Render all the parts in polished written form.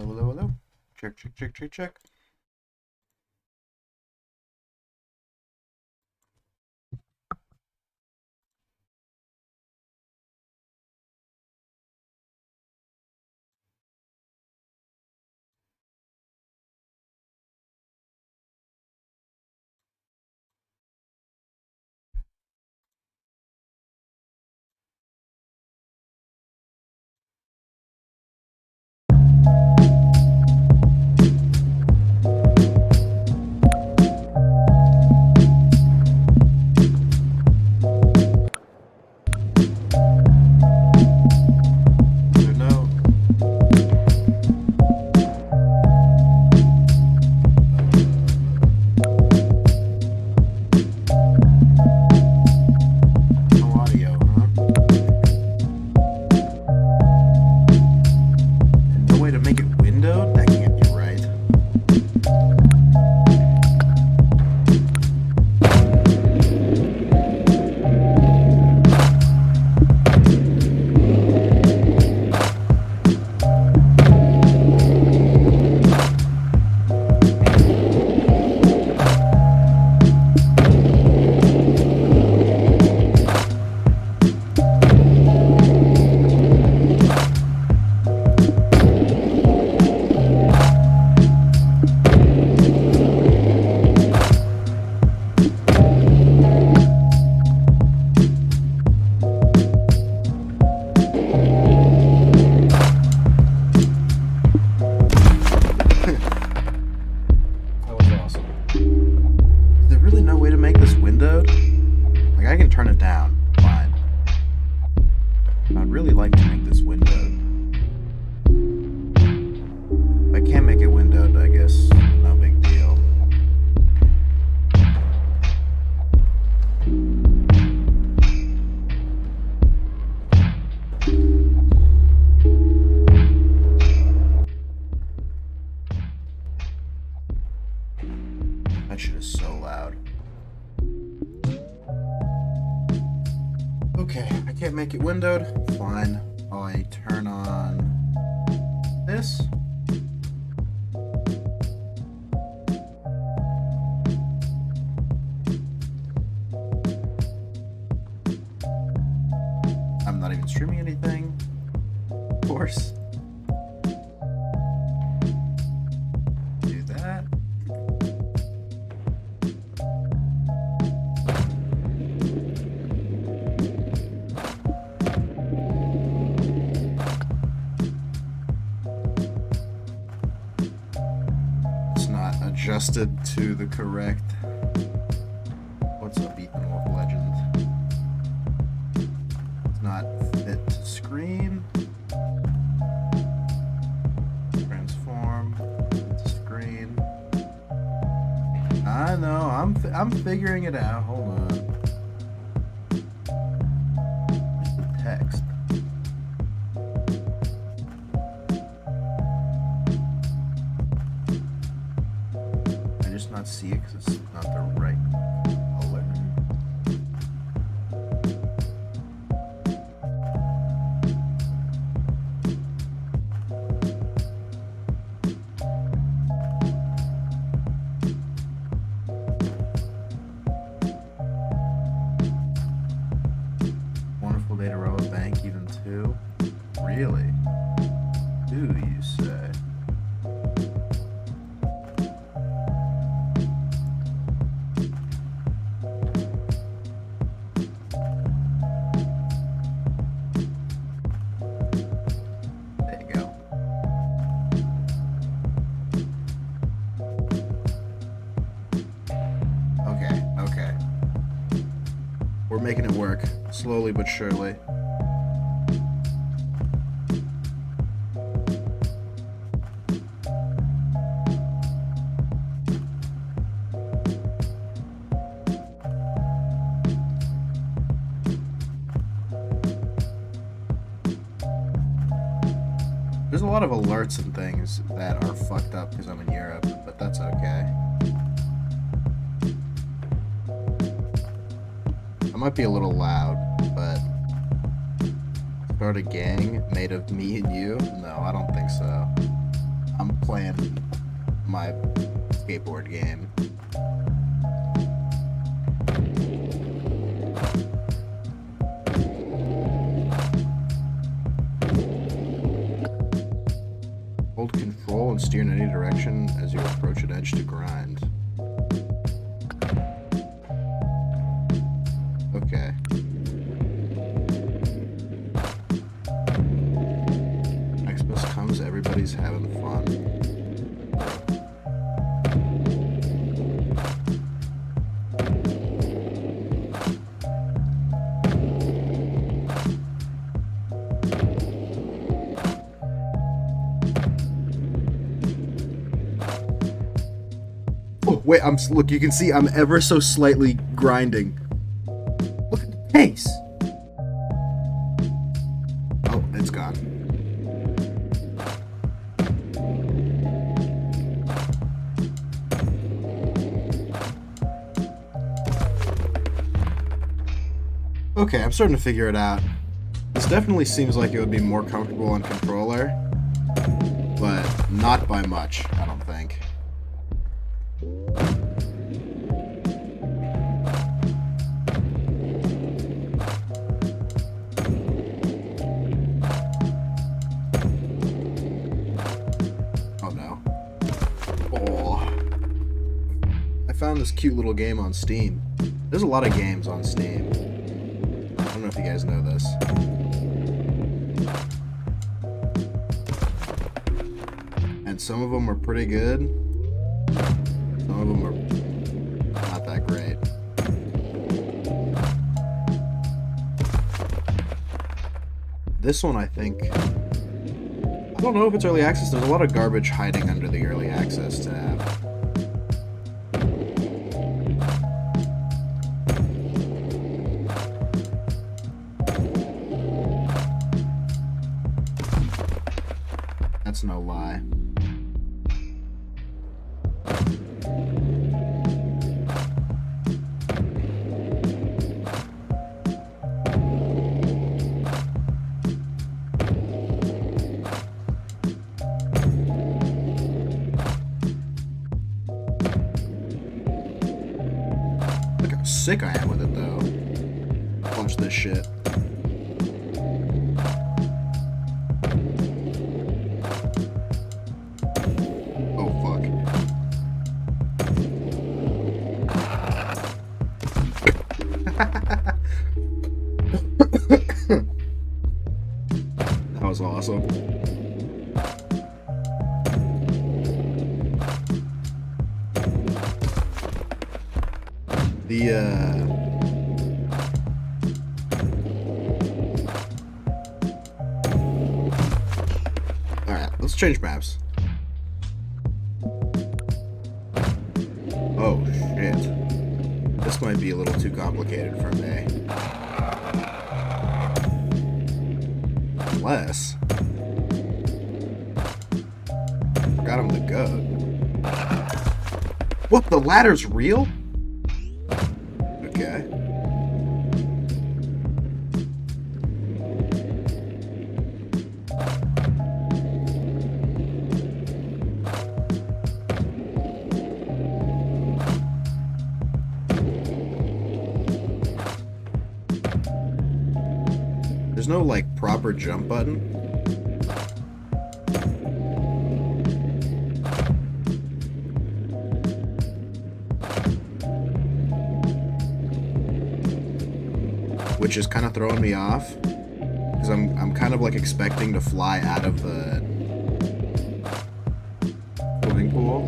Hello, hello, hello. Check, check, check, check, check. Make it windowed. Fine. I turn on this. I'm not even streaming anything. Of course. Do that. Adjusted to the correct. What's up, Ethan Wolf Legend? It's not fit to screen. Transform to screen. I know. I'm figuring it out. Hold on. Where's the text? Not see it because it's not the right color. Wonderful day to rob a bank, even two. Really? Do you say? Making it work, slowly but surely. There's a lot of alerts and things that are fucked up because I'm in Europe, but that's okay. I might be a little loud, but start a gang made of me and you? No, I don't think so. playing my skateboard game. Hold control and steer in any direction as you approach an edge to grind. Okay. Xmas comes, everybody's having fun. Oh, wait, look, you can see I'm ever so slightly grinding. Look at the pace. Oh, it's gone. Okay, I'm starting to figure it out. This definitely seems like it would be more comfortable on controller, but not by much, I don't think. Oh no. Oh. I found this cute little game on Steam. There's a lot of games on Steam. I don't know if you guys know this. And some of them are pretty good. Some of them are not that great. This one, I think... I don't know if it's early access. There's a lot of garbage hiding under the early access tab. That's no lie. Look how sick I am with it, though. Punch this shit. That was awesome. Alright, let's change maps. Oh, shit. This might be a little too complicated for me. Unless... Forgot I'm the goat. What? The ladder's real? Okay. There's no, like, proper jump button. Which is kind of throwing me off. Because I'm kind of, like, expecting to fly out of the swimming pool.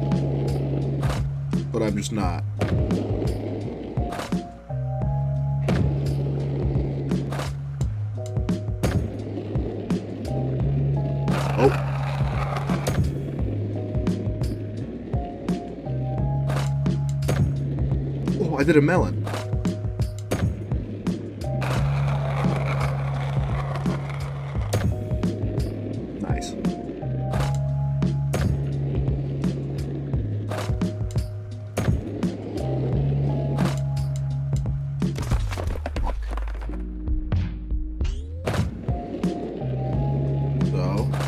But I'm just not. Oh. Oh, I did a melon. Nice.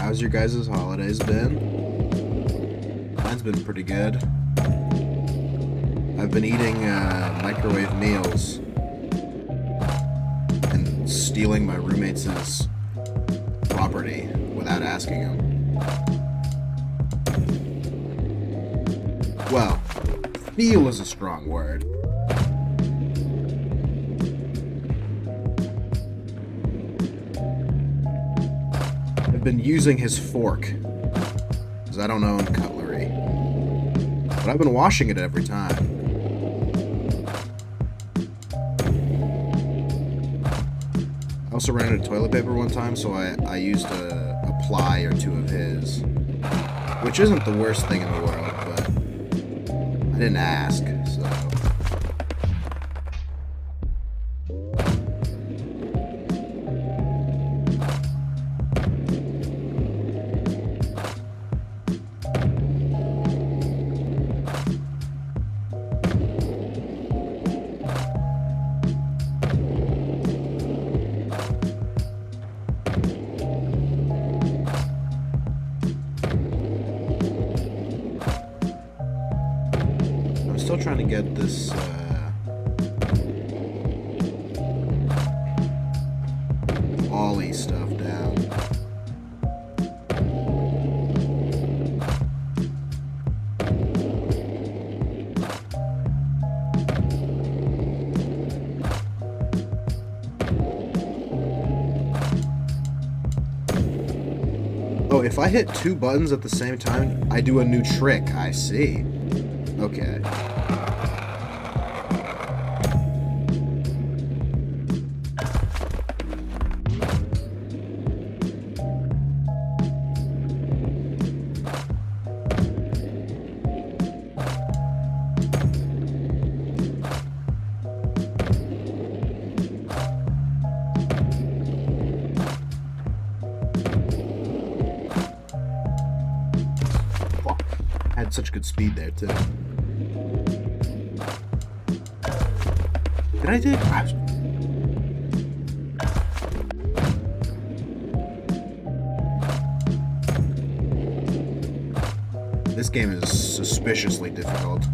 How's your guys' holidays been? been pretty good. I've been eating microwave meals and stealing my roommates' property without asking him. Well, steal is a strong word. I've been using his fork, because I don't own cutlery. But I've been washing it every time. I also ran out of toilet paper one time, so I used a ply or two of his. Which isn't the worst thing in the world, but I didn't ask, so... Still trying to get this ollie stuff down. Oh, if I hit two buttons at the same time, I do a new trick. I see. Okay. Had such good speed there too. Did I do? This game is suspiciously difficult.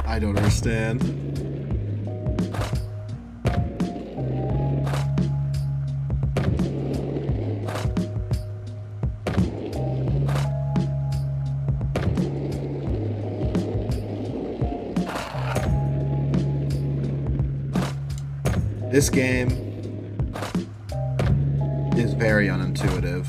I don't understand. This game is very unintuitive.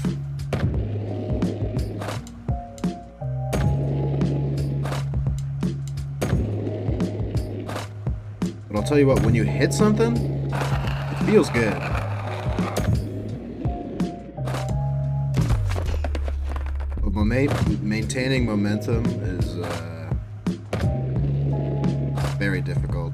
But I'll tell you what, when you hit something, it feels good. But maintaining momentum is very difficult.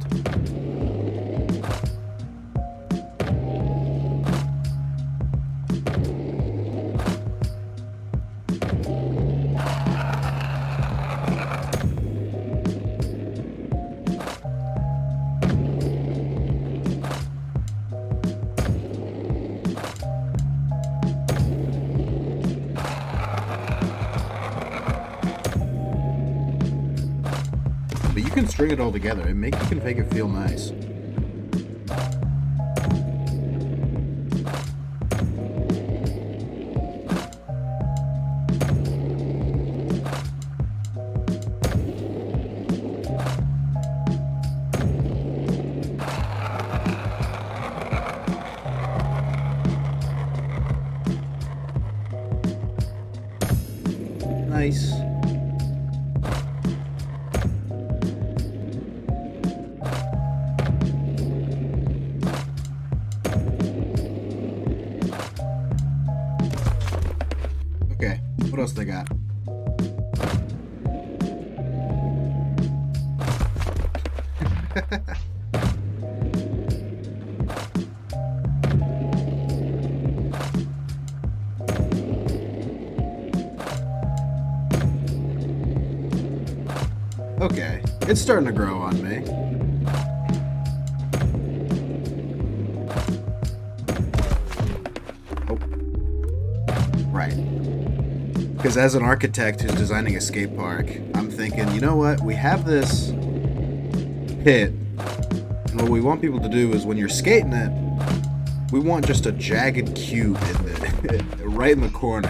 But you can string it all together. You can make it feel nice. Nice. else they got? Okay, it's starting to grow on me. Oh. Right. Because as an architect who's designing a skate park, I'm thinking, you know what? We have this pit, and what we want people to do is when you're skating it, we want just a jagged cube in it, right in the corner.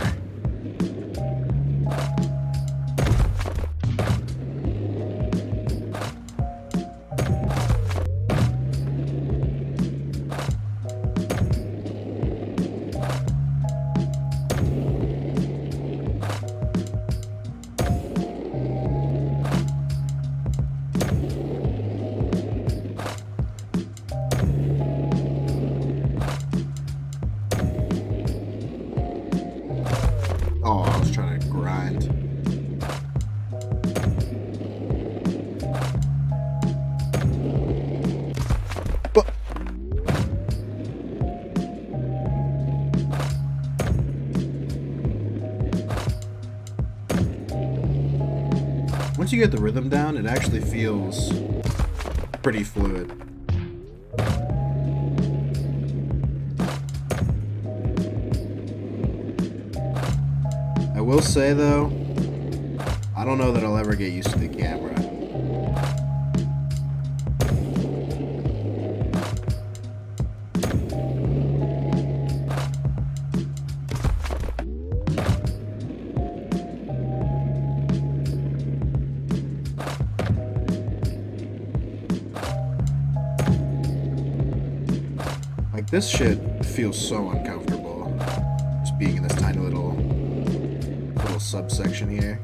Oh, I was trying to grind. But once you get the rhythm down, it actually feels pretty fluid. I will say though, I don't know that I'll ever get used to the camera. Like, this shit feels so uncomfortable, just being in this tiny little subsection here.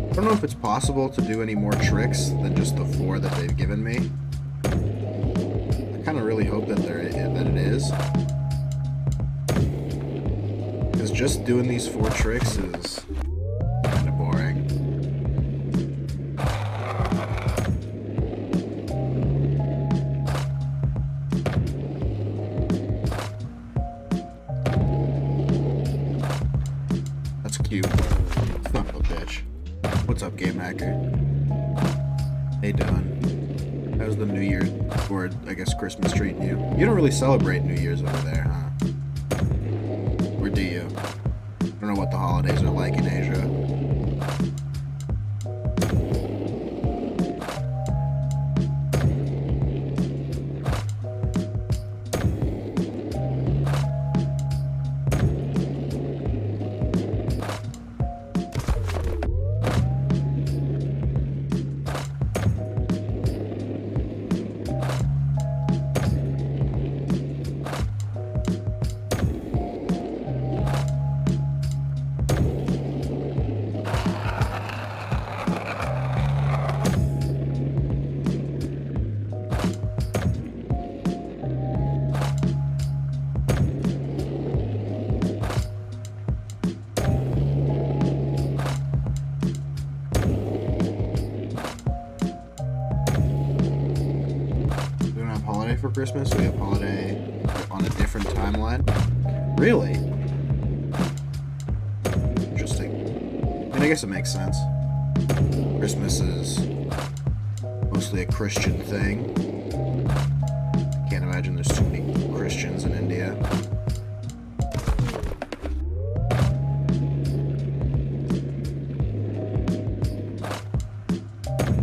I don't know if it's possible to do any more tricks than just the 4 that they've given me. I kind of really hope that it is. Because just doing these 4 tricks is kind of boring. That's cute. Son of a bitch. What's up, Game Hacker? Hey, Don. How's the New Year, or I guess Christmas treating you? You don't really celebrate New Year's over there, huh? Or do you? I don't know what the holidays are like in Asia. For Christmas, we have holiday on a different timeline. Really? Interesting. I mean, I guess it makes sense. Christmas is mostly a Christian thing. Can't imagine there's too many Christians in India.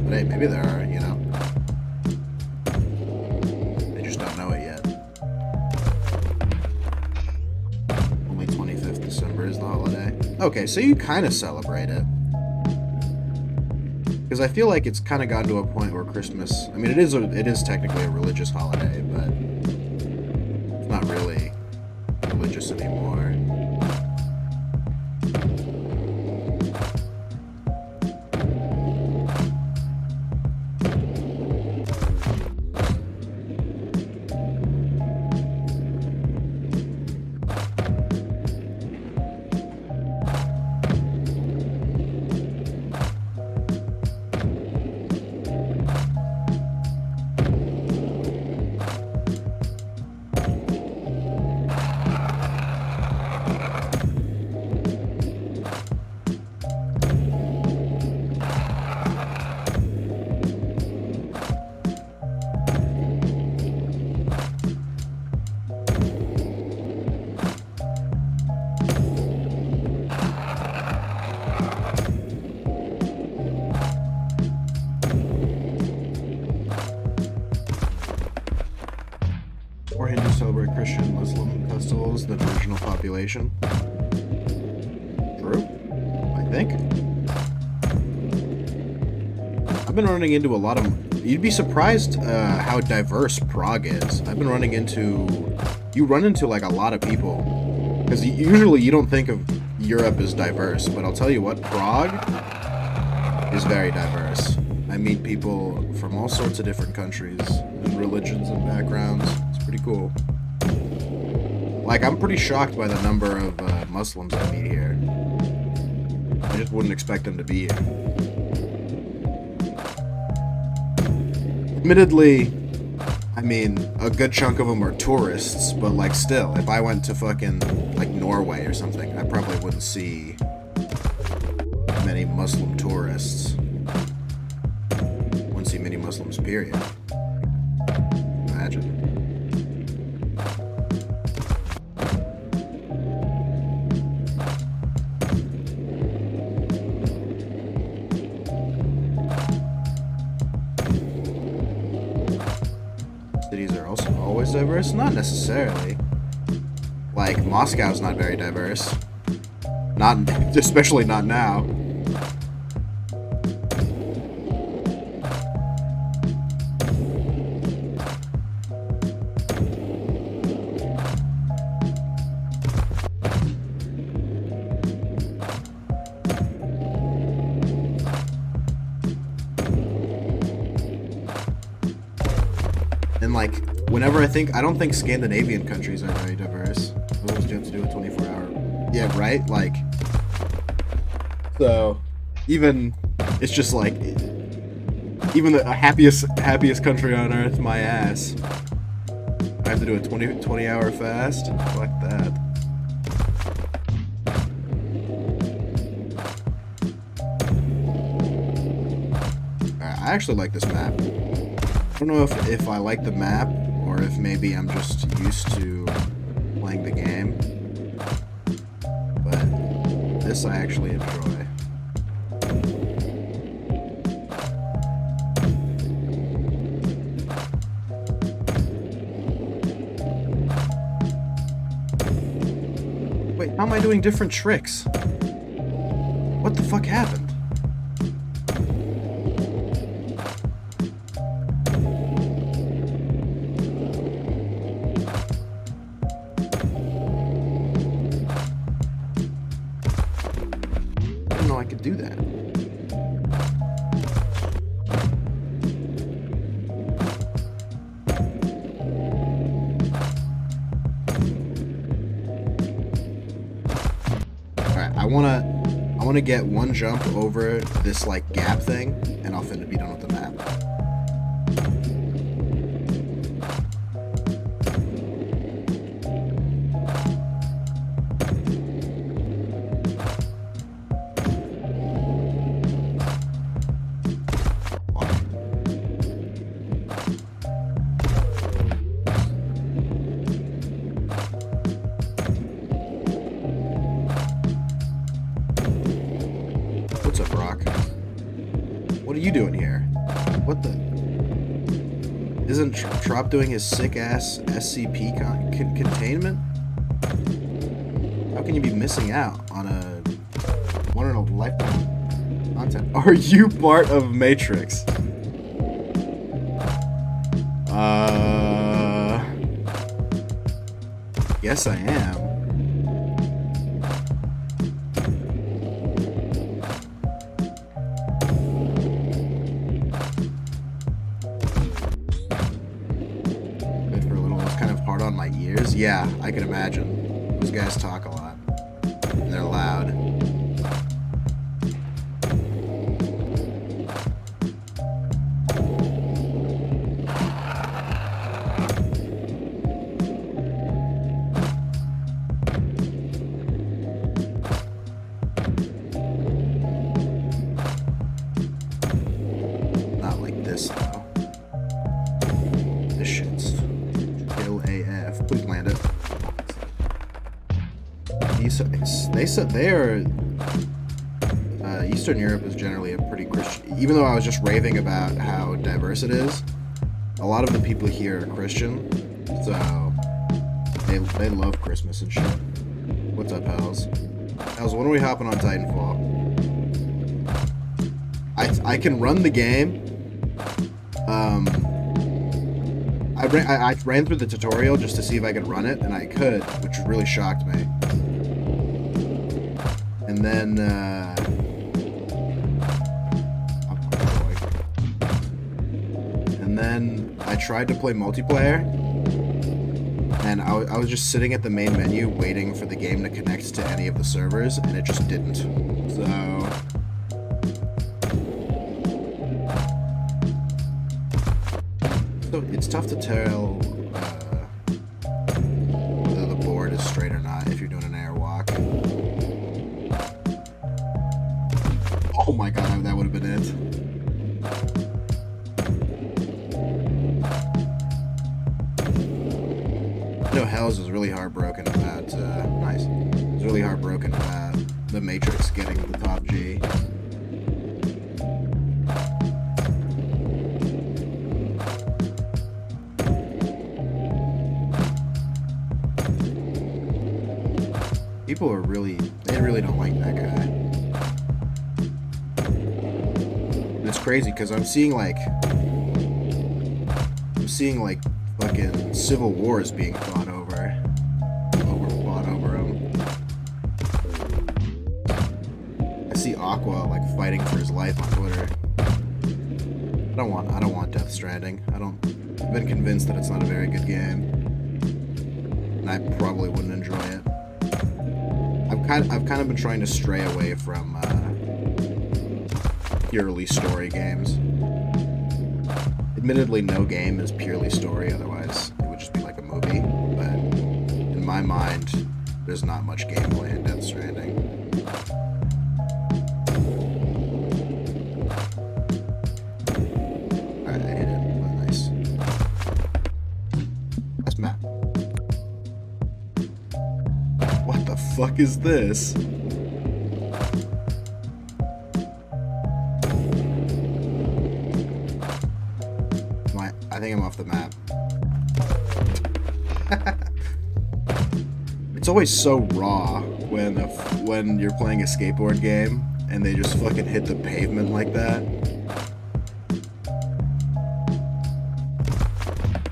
But hey, maybe there are, you know. Know it yet. Only 25th December is the holiday. Okay, so you kind of celebrate it. Because because I feel like it's kind of gotten to a point where Christmas. I mean, it is technically a religious holiday, but it's not really religious anymore. Or Hindus celebrate Christian Muslim festivals than the original population. True, I think. I've been running into a lot of... You'd be surprised how diverse Prague is. I've been running into... You run into like a lot of people. Because usually you don't think of Europe as diverse, but I'll tell you what, Prague is very diverse. I meet people from all sorts of different countries and religions and backgrounds. It's pretty cool. Like, I'm pretty shocked by the number of Muslims I meet here. I just wouldn't expect them to be here. Admittedly, I mean, a good chunk of them are tourists, but like still, if I went to fucking like Norway or something, I probably wouldn't see many Muslim tourists. Wouldn't see many Muslims, period. Imagine. Cities are also always diverse? Not necessarily. Like, Moscow's not very diverse. Not, especially not now. And like, whenever I don't think Scandinavian countries are very diverse. What else do you have to do a 24-hour? Yeah, right? Like, so, even, it's just like, even the happiest country on earth, my ass. I have to do a 20-hour fast? Fuck that. I actually like this map. I don't know if I like the map, or if maybe I'm just used to playing the game, but this I actually enjoy. Wait, how am I doing different tricks? What the fuck happened? I could do that. Alright, I wanna get one jump over this like gap thing, and I'll finna be done with the map. What's up, Rock? What are you doing here? What the? Isn't Trop doing his sick-ass SCP containment? How can you be missing out on a one in a lifetime Content. Are you part of Matrix? Yes, I am. Good for a little. It's kind of hard on my ears. Yeah, I can imagine. Those guys talk a lot. And they're loud. Eastern Europe is generally a pretty Christian. Even though I was just raving about how diverse it is, a lot of the people here are Christian, so they love Christmas and shit. What's up, Hells? Hells, when are we hopping on Titanfall? I can run the game. I ran through the tutorial just to see if I could run it, and I could, which really shocked me. And then, I tried to play multiplayer, and I was just sitting at the main menu waiting for the game to connect to any of the servers, and it just didn't. So it's tough to tell whether the board is straight or not if you're doing an airwalk. Oh my god, that would have been it. No, Hells is really heartbroken about, nice. He's really heartbroken about the Matrix getting the top G. People are they really don't like that guy. And it's crazy because I'm seeing like fucking civil wars being fought over him. I see Aqua like fighting for his life on Twitter. I don't want Death Stranding. I've been convinced that it's not a very good game, and I probably wouldn't enjoy it. I've kind of been trying to stray away from purely story games. Admittedly, no game is purely story, otherwise it would just be like a movie, but in my mind, there's not much gameplay in Death Stranding. Alright, I hit it. Oh, nice. That's map. What the fuck is this? I think I'm off the map. It's always so raw when you're playing a skateboard game and they just fucking hit the pavement like that.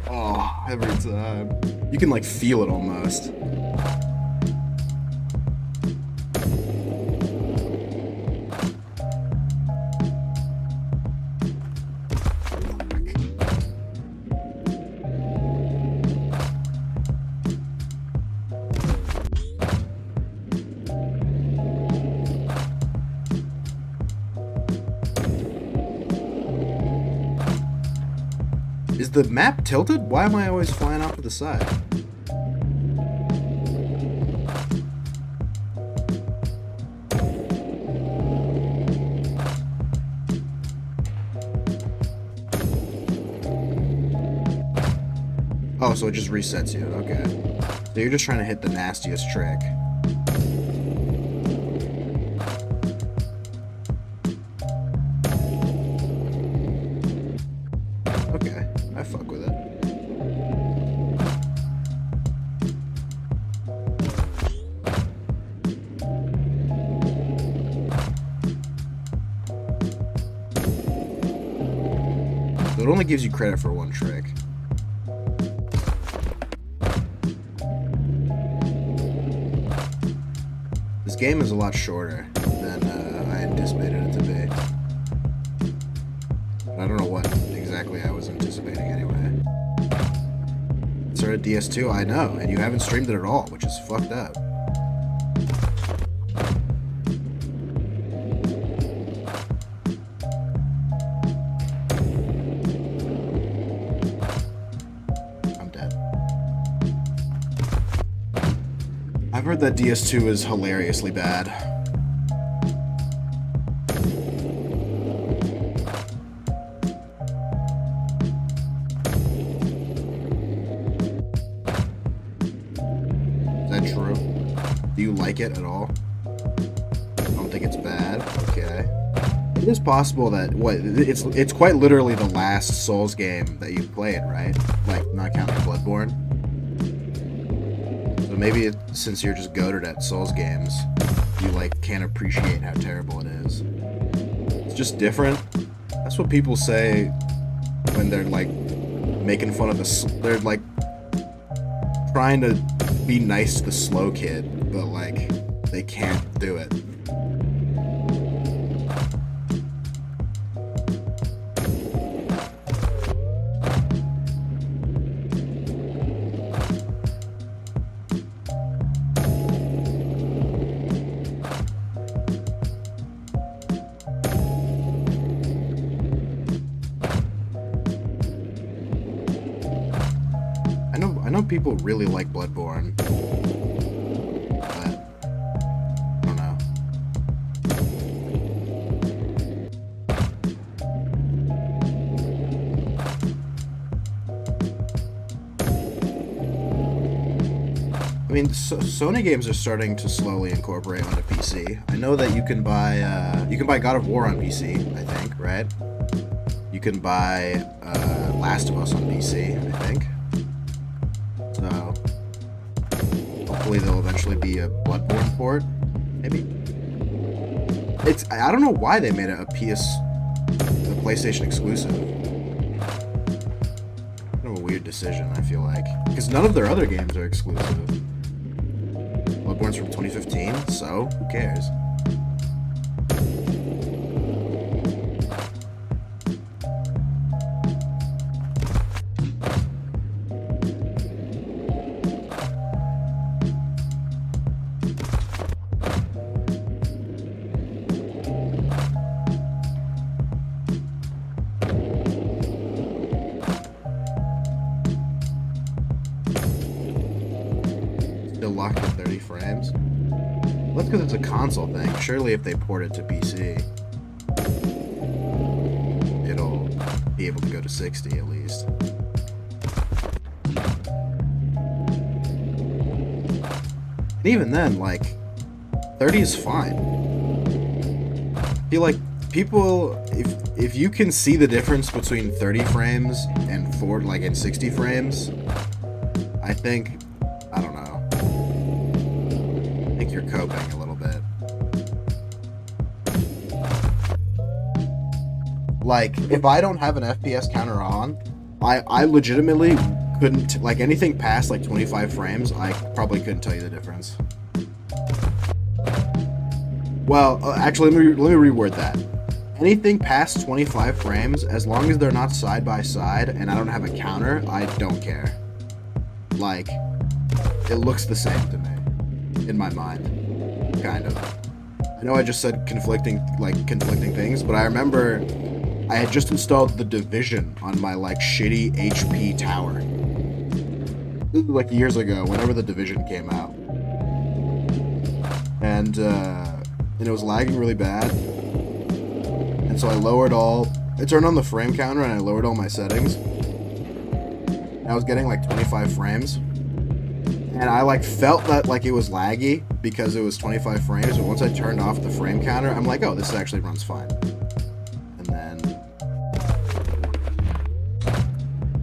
Oh, every time. You can like feel it almost. Is the map tilted? Why am I always flying off to the side? Oh, so it just resets you. Okay. So you're just trying to hit the nastiest trick. Okay, I fuck with it. it only gives you credit for one trick. This game is a lot shorter than I anticipated it to be. I don't know what exactly I was anticipating anyway. It's our DS2, I know, and you haven't streamed it at all, which is fucked up. I'm dead. I've heard that DS2 is hilariously bad. Do you like it at all? I don't think it's bad. Okay. It is possible that it's quite literally the last Souls game that you've played, right? Like, not counting Bloodborne. So maybe since you're just goated at Souls games, you like can't appreciate how terrible it is. It's just different. That's what people say when they're like making fun of they're like trying to be nice to the slow kid, but like they can't do it. I know people really like Bloodborne, but I don't know. I mean, Sony games are starting to slowly incorporate onto PC. I know that you can buy God of War on PC, I think, right? You can buy Last of Us on PC, I think. So hopefully there'll eventually be a Bloodborne port, maybe. I don't know why they made it a PlayStation exclusive. Kind of a weird decision, I feel like, because none of their other games are exclusive. Bloodborne's from 2015, so who cares? Still locked at 30 frames. Well, that's because it's a console thing. Surely if they port it to PC, it'll be able to go to 60 at least. And even then, like, 30 is fine. I feel like people, if you can see the difference between 30 frames and 60 frames, I think, I don't know. I think you're coping a little bit. Like, if I don't have an FPS counter on, I legitimately couldn't, like, anything past like 25 frames, I probably couldn't tell you the difference. Well, actually, let me reword that. Anything past 25 frames, as long as they're not side by side and I don't have a counter, I don't care. Like, it looks the same to me, in my mind, kind of. I know I just said conflicting things, but I remember I had just installed The Division on my like shitty HP tower. This was like years ago, whenever The Division came out, and it was lagging really bad. And so I turned on the frame counter and I lowered all my settings. And I was getting like 25 frames. And I like felt that like it was laggy because it was 25 frames, but once I turned off the frame counter, I'm like, oh, this actually runs fine. And then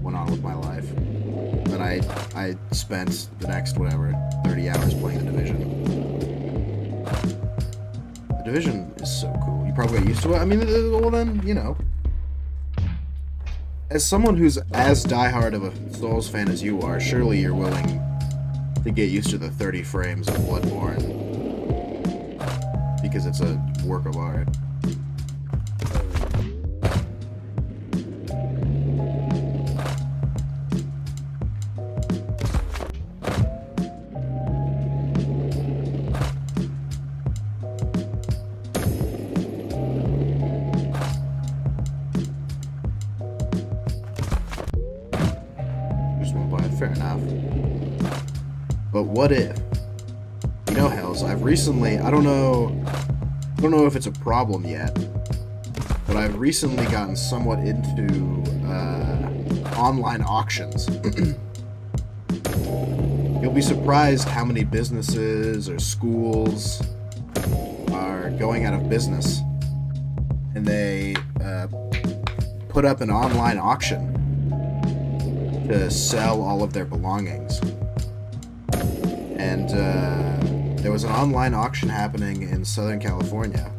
went on with my life. Then I spent the next, 30 hours playing The Division. The Division is so cool. You probably got used to it. I mean, well then, you know. as someone who's as diehard of a Souls fan as you are, surely you're willing to get used to the 30 frames of Bloodborne because it's a work of art. Fair enough. But what if, you know, Hells, I've recently, I don't know if it's a problem yet, but I've recently gotten somewhat into online auctions. You'll be surprised how many businesses or schools are going out of business, and they put up an online auction to sell all of their belongings. And there was an online auction happening in Southern California.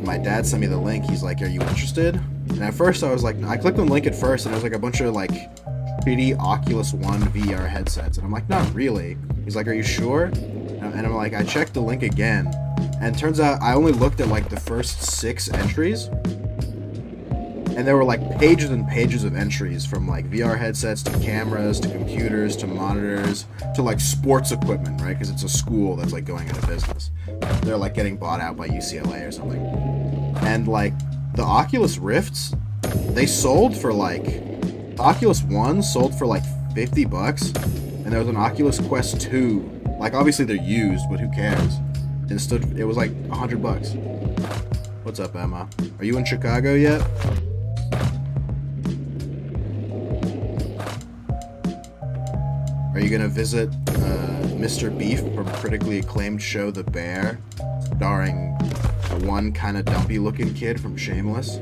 My dad sent me the link. He's like, "Are you interested?" And at first I was like, I clicked on the link at first, and it was like a bunch of like shitty Oculus One VR headsets, and I'm like, "Not really." He's like, "Are you sure?" And I'm like, I checked the link again, and it turns out I only looked at like the first 6 entries. And there were like pages and pages of entries, from like VR headsets to cameras to computers to monitors to like sports equipment, right? Because it's a school that's like going out of business. They're like getting bought out by UCLA or something. And like the Oculus Rifts, they sold for like, Oculus One sold for like $50, and there was an Oculus Quest 2. Like obviously they're used, but who cares? And it was like $100. What's up, Emma? Are you in Chicago yet? Are you gonna visit Mr. Beef from critically acclaimed show The Bear, starring the one kind of dumpy looking kid from Shameless?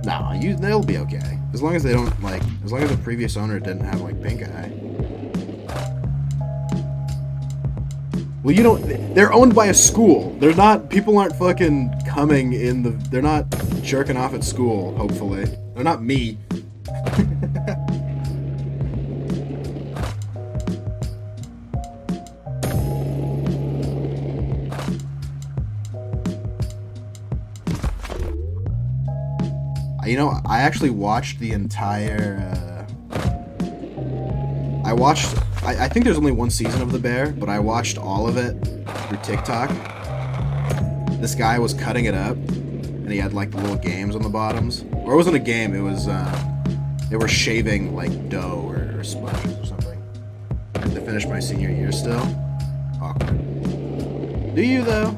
Nah, they'll be okay. As long as they don't like, as long as the previous owner didn't have like pink eye. Well, you don't, they're owned by a school. They're not, people aren't fucking coming in the, they're not jerking off at school, hopefully. They're not me. You know, I actually watched the entire, I think there's only one season of The Bear, but I watched all of it through TikTok. This guy was cutting it up, and he had like the little games on the bottoms. Or it wasn't a game, it was, they were shaving like dough or sponges or something. I had to finish my senior year still. Awkward. Do you though?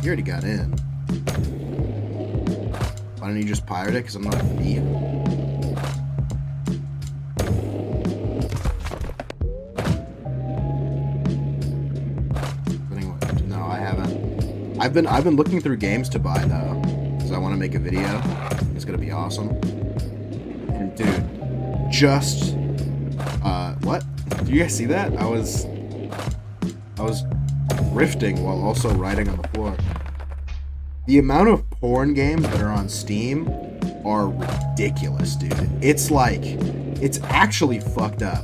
You already got in. Why don't you just pirate it? Because I'm not a thief. No, I haven't. I've been looking through games to buy though, because I want to make a video. It's gonna be awesome. And dude, just what? Did you guys see that? I was rifting while also writing on the floor. The amount of porn games that are on Steam are ridiculous, dude. It's like, it's actually fucked up.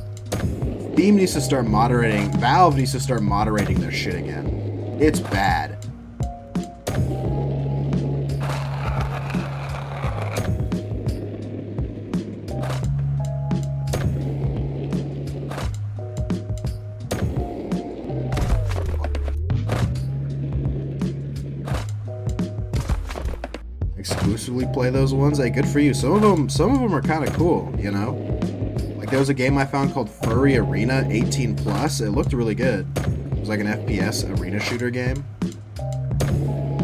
Steam needs to start moderating, Valve needs to start moderating their shit again. It's bad. Exclusively play those ones. Hey, good for you. Some of them are kind of cool, you know. Like there was a game I found called Furry Arena 18+. It looked really good. It was like an FPS arena shooter game.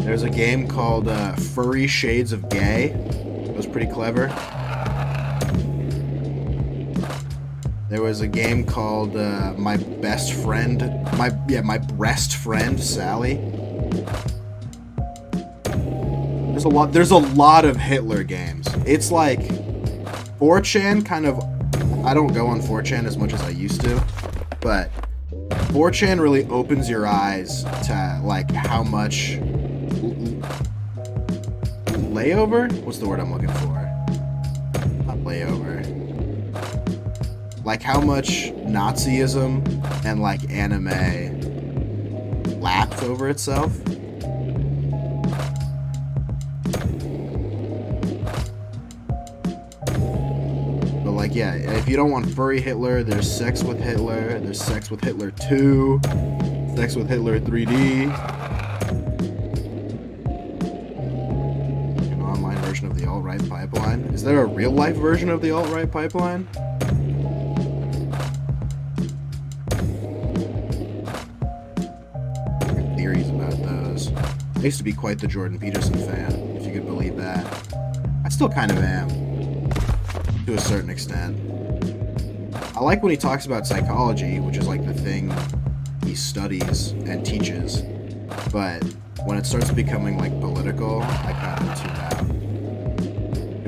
There's a game called Furry Shades of Gay. It was pretty clever. There was a game called My Breast Friend Sally. There's a lot of Hitler games. It's like 4chan kind of, I don't go on 4chan as much as I used to, but 4chan really opens your eyes to like how much layover? What's the word I'm looking for? Not layover. Like how much Nazism and like anime lapped over itself. But like, yeah, if you don't want furry Hitler, there's Sex with Hitler, there's Sex with Hitler 2, Sex with Hitler 3D. Of the alt-right pipeline. Is there a real-life version of the alt-right pipeline? I have theories about those. I used to be quite the Jordan Peterson fan, if you could believe that. I still kind of am, to a certain extent. I like when he talks about psychology, which is like the thing he studies and teaches, but when it starts becoming like political, I kind of tune out.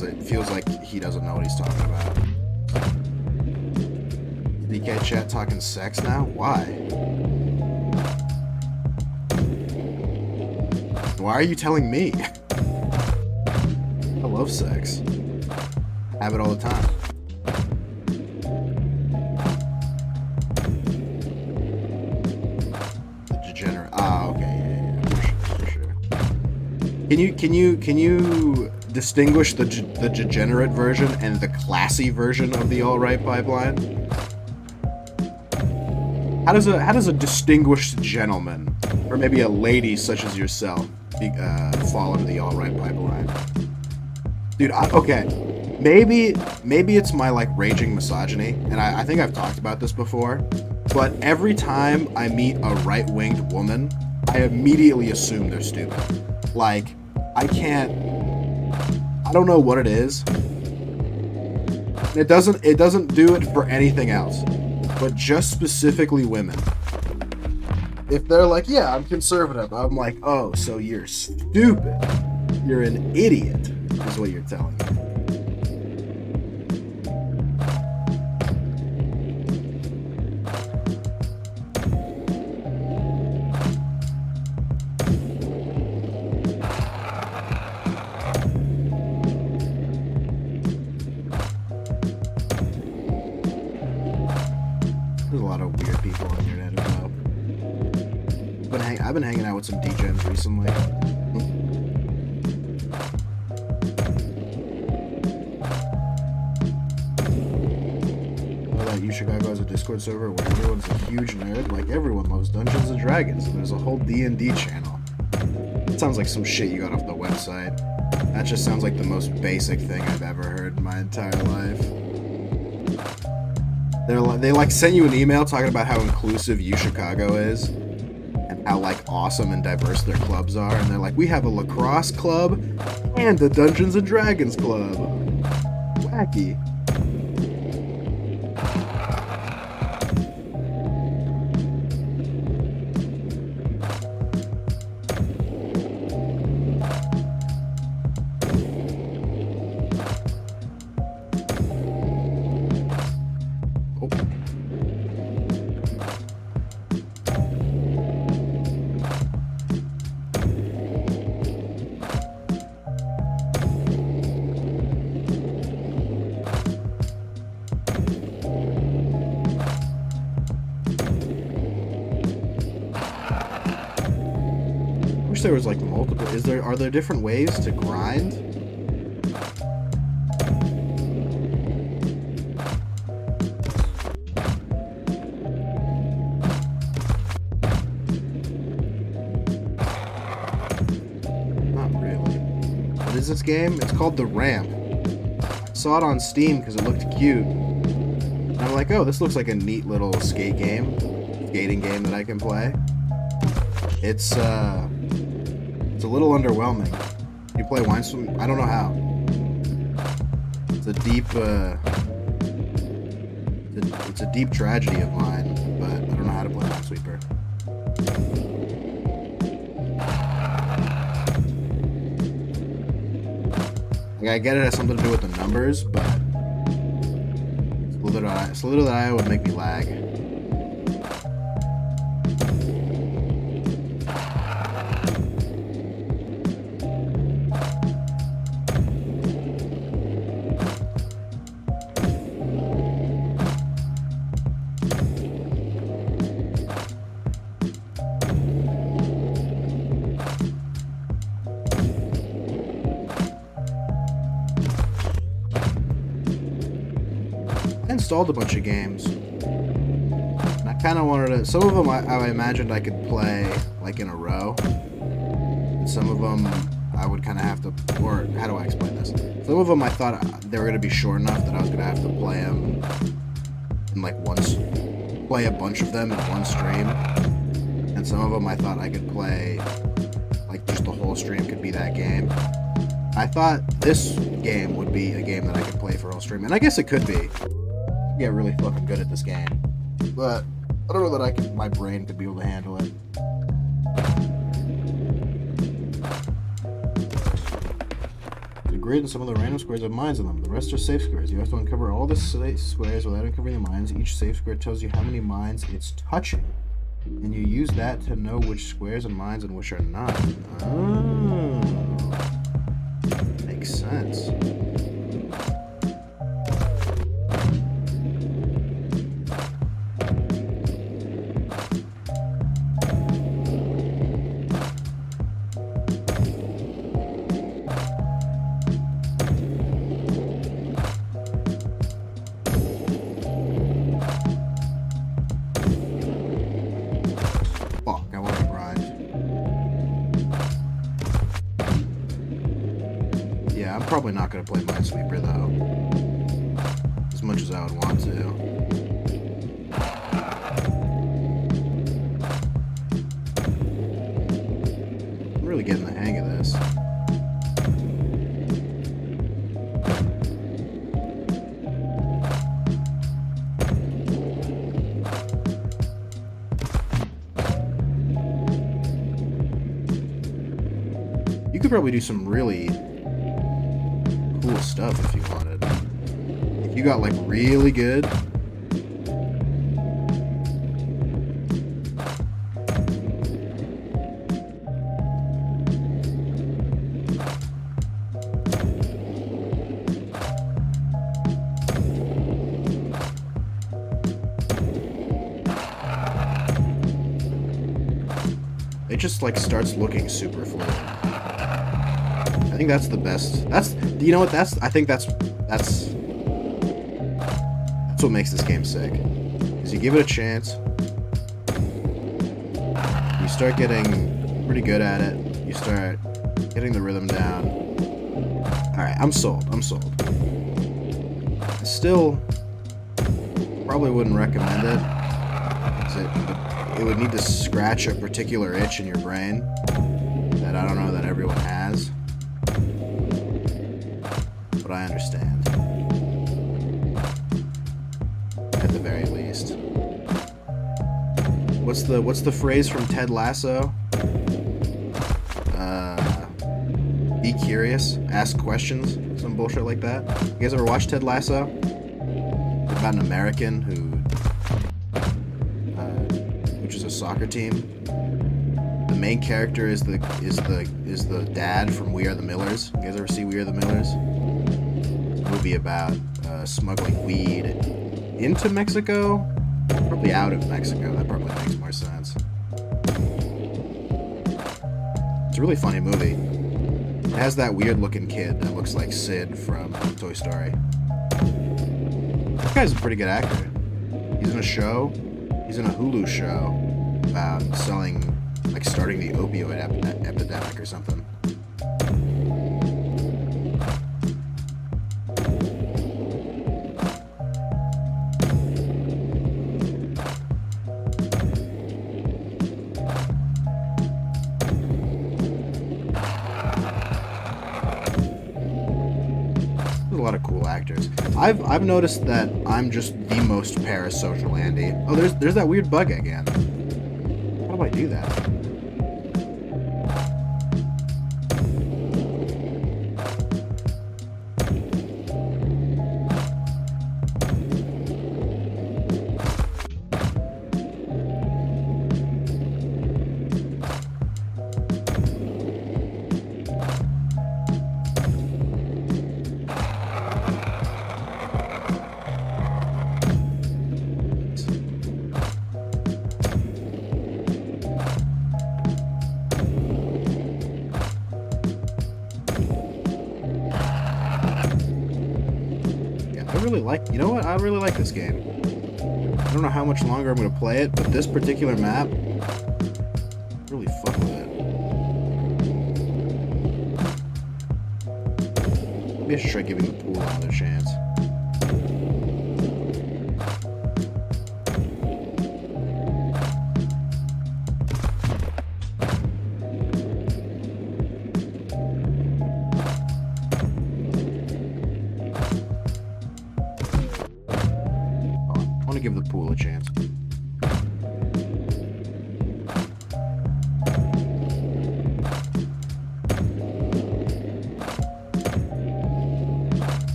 It feels like he doesn't know what he's talking about. DK chat talking sex now? Why? Why are you telling me? I love sex. Have it all the time. The degenerate. Ah, okay, yeah, for sure. Can you distinguish the degenerate version and the classy version of the alt-right pipeline? How does a distinguished gentleman, or maybe a lady such as yourself, fall into the alt-right pipeline? Dude, okay, maybe it's my like raging misogyny, and I think I've talked about this before, but every time I meet a right-winged woman, I immediately assume they're stupid. Like, I don't know what it is. It doesn't do it for anything else, but just specifically women. If they're like, yeah, I'm conservative, I'm like, oh, so you're stupid. You're an idiot, is what you're telling me. There's a lot of weird people on the internet as well. I've been hanging out with some degens recently. Oh, that Chicago has a Discord server where everyone's a huge nerd. Like, everyone loves Dungeons and Dragons, and there's a whole D&D channel. It sounds like some shit you got off the website. That just sounds like the most basic thing I've ever heard in my entire life. They like sent you an email talking about how inclusive Chicago is and how like awesome and diverse their clubs are, and they're like, we have a lacrosse club and a Dungeons and Dragons club. Wacky. There was like multiple. Are there different ways to grind? Not really. What is this game? It's called The Ramp. I saw it on Steam because it looked cute. And I'm like, oh, this looks like a neat little skating game that I can play. It's a little underwhelming. You play Wineswim? I don't know how. It's a deep, it's a deep tragedy of mine, but I don't know how to play Minesweeper. Like, I get it has something to do with the numbers, but Slither.io would make me lag. installed a bunch of games. And I kind of wanted to... Some of them I imagined I could play, like, in a row. And some of them I would kind of have to... Or, how do I explain this? Some of them I thought they were going to be short enough that I was going to have to play them in, like, play a bunch of them in one stream. And some of them I thought I could play... Like, just the whole stream could be that game. I thought this game would be a game that I could play for all stream, and I guess it could be. I get really fucking good at this game, but I don't know that my brain could be able to handle it. The grid and some of the random squares have mines in them. The rest are safe squares. You have to uncover all the squares without uncovering the mines. Each safe square tells you how many mines it's touching, and you use that to know which squares are mines and which are not. Oh. Makes sense. Fuck, I want to grind. Yeah, I'm probably not going to play Minesweeper, though. As much as I would want to. I'm really getting the hang of this. You could probably do some really cool stuff if you wanted. If you got like really good. It just like starts looking super fluid. I think that's the best. You know what? I think that's what makes this game sick. Is you give it a chance, you start getting pretty good at it, you start getting the rhythm down. Alright, I'm sold. I still probably wouldn't recommend it. It would need to scratch a particular itch in your brain that I don't know that everyone has. But I understand. At the very least. What's the phrase from Ted Lasso? Be curious, ask questions, some bullshit like that. You guys ever watch Ted Lasso? About an American which is a soccer team. The main character is the dad from We Are the Millers. You guys ever see We Are the Millers? Movie about smuggling weed into Mexico, probably out of Mexico. That probably makes more sense. It's a really funny movie. It has that weird looking kid that looks like Sid from Toy Story. That guy's a pretty good actor. He's in a show. He's in a Hulu show about starting the opioid epidemic or something. A lot of cool actors. I've noticed that I'm just the most parasocial Andy. Oh, there's that weird bug again. How do I do that? really like, you know what? I really like this game. I don't know how much longer I'm going to play it, but this particular map, really fuck with it. Maybe I should try giving the pool another chance. I want to give the pool a chance.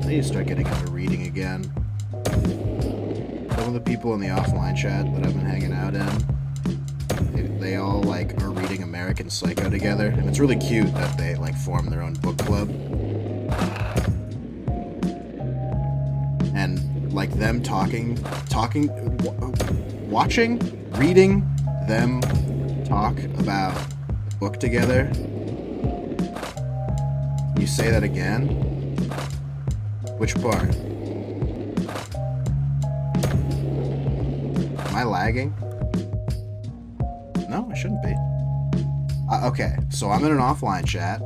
I need to start getting into reading again. Some of the people in the offline chat that I've been hanging out in, they all like are reading American Psycho together, and it's really cute that they like form their own book club. And like them watching, reading them talk about the book together. Can you say that again? Which part? Am I lagging? No, I shouldn't be. Okay, so I'm in an offline chat.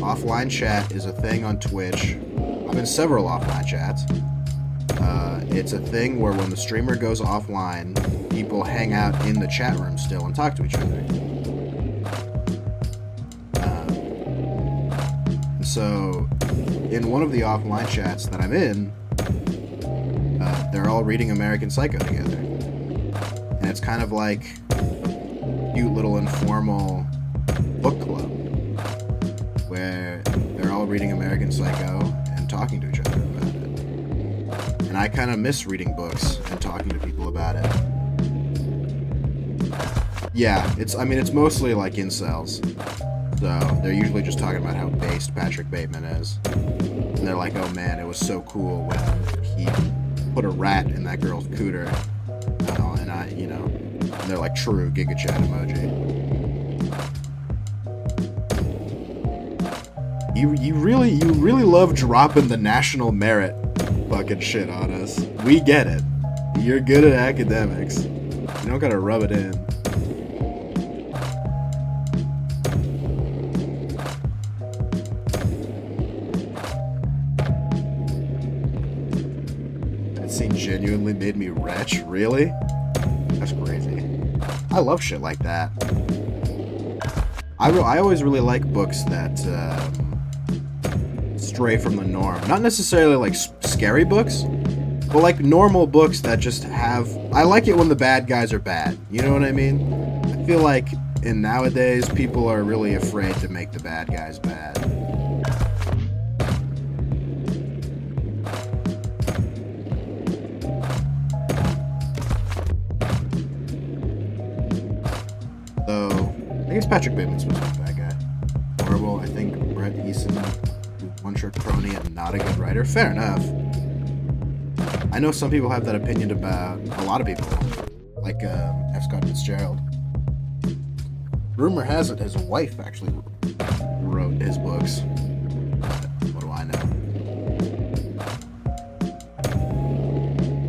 Offline chat is a thing on Twitch. I'm in several offline chats. It's a thing where when the streamer goes offline, people hang out in the chat room still and talk to each other. So, in one of the offline chats that I'm in, they're all reading American Psycho together. And it's kind of like a cute little informal book club where they're all reading American Psycho and talking to each other about it. And I kind of miss reading books and talking to people about it. Yeah, it's mostly like incels. So they're usually just talking about how based Patrick Bateman is. And they're like, oh man, it was so cool when he put a rat in that girl's cooter. And I, you know, and they're like, true, Giga Chat emoji. You really love dropping the national merit fucking shit on us. We get it. You're good at academics. You don't gotta rub it in. That scene genuinely made me retch. Really? That's crazy. I love shit like that. I always really like books that stray from the norm. Not necessarily like scary books, but like normal books that just have... I like it when the bad guys are bad. You know what I mean? I feel like in nowadays, people are really afraid to make the bad guys bad. So, I guess Patrick Bateman's supposed to be a bad guy. Horrible. I think Bret Easton, one-trick pony and not a good writer. Fair enough. I know some people have that opinion about a lot of people, like F. Scott Fitzgerald. Rumor has it his wife actually wrote his books. What do I know?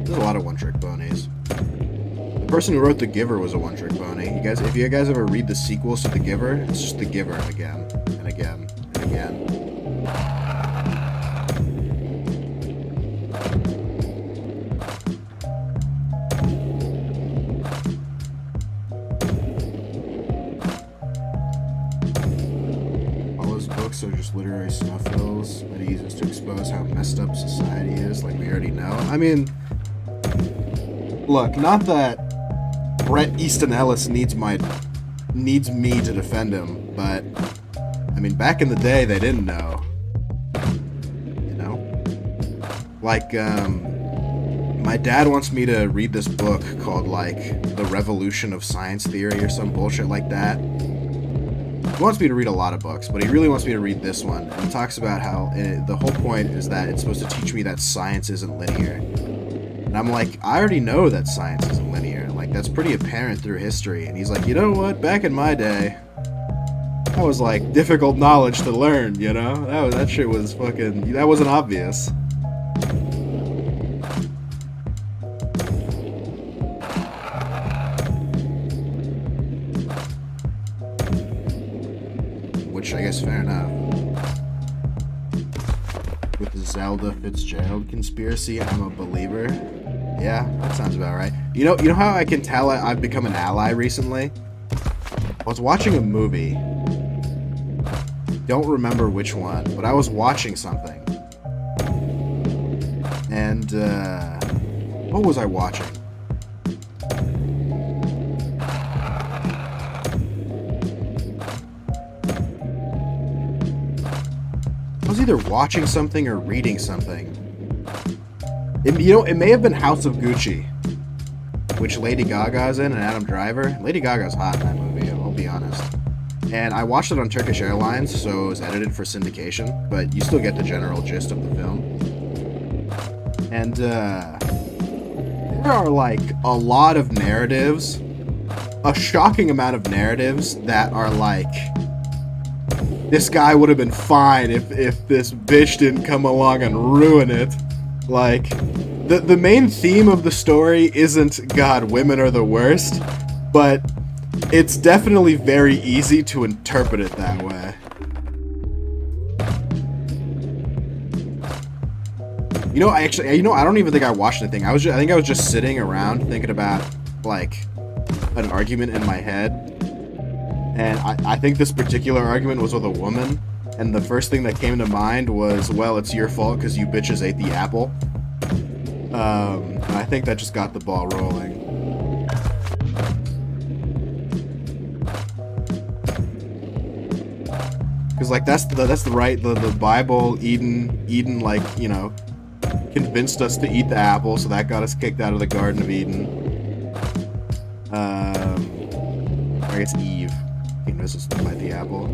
There's a lot of one-trick ponies. The person who wrote The Giver was a one-trick pony. If you guys ever read the sequels to The Giver, it's just The Giver again and again and again. All his books are just literary snuff films that he uses to expose how messed up society is, like we already know. I mean, look, not that Bret Easton Ellis needs me to defend him, but I mean, back in the day, they didn't know. You know? Like, my dad wants me to read this book called, like, The Revolution of Science Theory or some bullshit like that. He wants me to read a lot of books, but he really wants me to read this one. And he talks about how the whole point is that it's supposed to teach me that science isn't linear. And I'm like, I already know that science isn't linear. Like, that's pretty apparent through history. And he's like, you know what? Back in my day, that was like difficult knowledge to learn, you know? That shit was fucking, that wasn't obvious. Which I guess fair enough. With the Zelda Fitzgerald conspiracy, I'm a believer. Yeah, that sounds about right. You know how I can tell I've become an ally recently? I was watching a movie. Don't remember which one, but I was watching something. And, what was I watching? I was either watching something or reading something. It may have been House of Gucci, which Lady Gaga's in and Adam Driver. Lady Gaga's hot in that movie, I'll be honest. And I watched it on Turkish Airlines, so it was edited for syndication, but you still get the general gist of the film. And there are like a lot of narratives, a shocking amount of narratives that are like, this guy would have been fine if this bitch didn't come along and ruin it. Like, the main theme of the story isn't, God, women are the worst, but it's definitely very easy to interpret it that way. I don't even think I watched anything. I think I was just sitting around thinking about, like, an argument in my head. And I think this particular argument was with a woman. And the first thing that came to mind was, well, it's your fault because you bitches ate the apple. I think that just got the ball rolling. Because, like, that's the Bible, Eden, like, you know, convinced us to eat the apple, so that got us kicked out of the Garden of Eden. I guess Eve convinced us to bite the apple.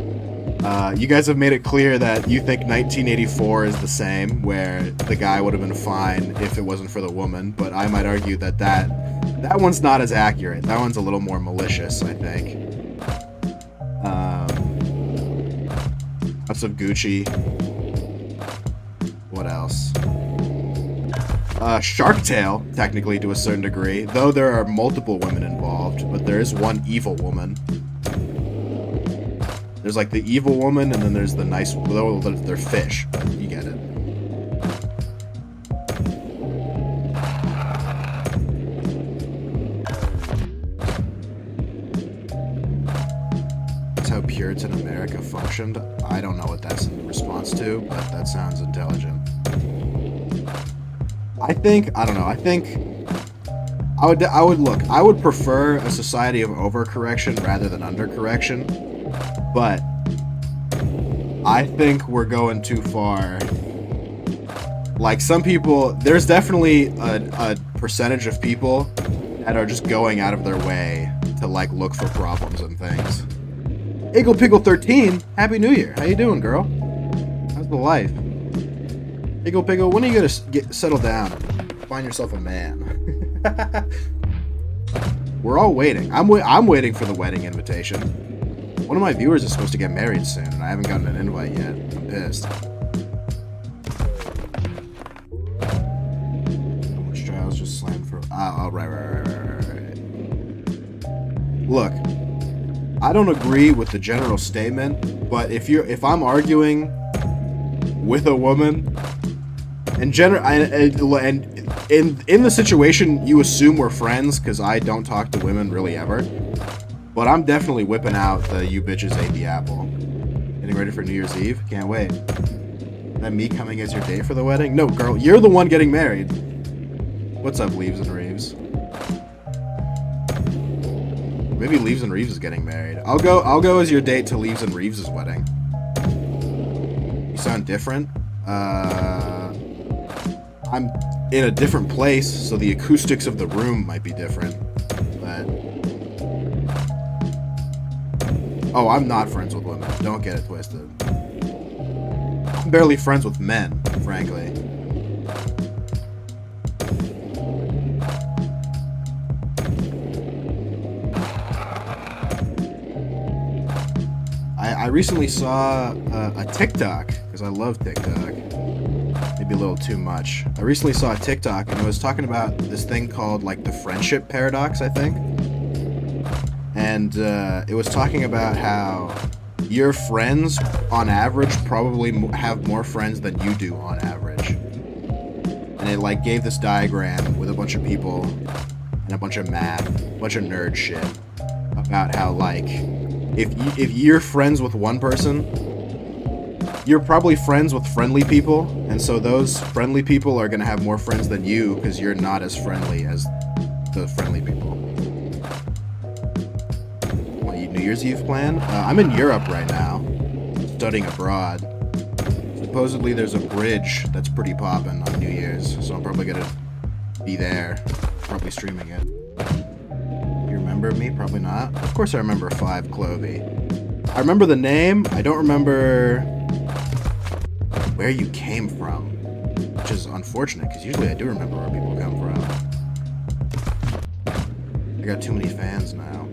You guys have made it clear that you think 1984 is the same, where the guy would have been fine if it wasn't for the woman, but I might argue that one's not as accurate. That one's a little more malicious, I think. House of Gucci. What else? Shark Tale, technically, to a certain degree, though there are multiple women involved, but there is one evil woman. There's like the evil woman, and then there's the nice, well, they're fish, but you get it. That's how Puritan America functioned. I don't know what that's in response to, but that sounds intelligent. I think I would prefer a society of overcorrection rather than undercorrection. But I think we're going too far. Like, some people, there's definitely a percentage of people that are just going out of their way to, like, look for problems and things. Iggle Piggle 13, Happy New Year. How you doing, girl? How's the life? Iggle Piggle, when are you gonna settle down and find yourself a man? We're all waiting. I'm waiting for the wedding invitation. One of my viewers is supposed to get married soon, and I haven't gotten an invite yet. I'm pissed. How much trials just slammed for... Oh, right. Look, I don't agree with the general statement, but if I'm arguing with a woman, and in the situation, you assume we're friends, because I don't talk to women really ever. But I'm definitely whipping out the you bitches ate the apple. Getting ready for New Year's Eve? Can't wait. Is that me coming as your date for the wedding? No, girl, you're the one getting married. What's up, Leaves and Reeves? Maybe Leaves and Reeves is getting married. I'll go as your date to Leaves and Reeves' wedding. You sound different? I'm in a different place, so the acoustics of the room might be different. But... Oh, I'm not friends with women. Don't get it twisted. I'm barely friends with men, frankly. I recently saw a TikTok, because I love TikTok. Maybe a little too much. I recently saw a TikTok, and it was talking about this thing called, like, the friendship paradox, I think. And it was talking about how your friends, on average, probably have more friends than you do on average. And it, like, gave this diagram with a bunch of people and a bunch of math, a bunch of nerd shit, about how, like, if you're friends with one person, you're probably friends with friendly people, and so those friendly people are going to have more friends than you because you're not as friendly as the friendly people. What, New Year's Eve plan? I'm in Europe right now, studying abroad. Supposedly there's a bridge that's pretty poppin' on New Year's, so I'm probably going to be there, probably streaming it. You remember me? Probably not. Of course I remember 5 Clovey. I remember the name. I don't remember where you came from, which is unfortunate, because usually I do remember where people come from. I got too many fans now.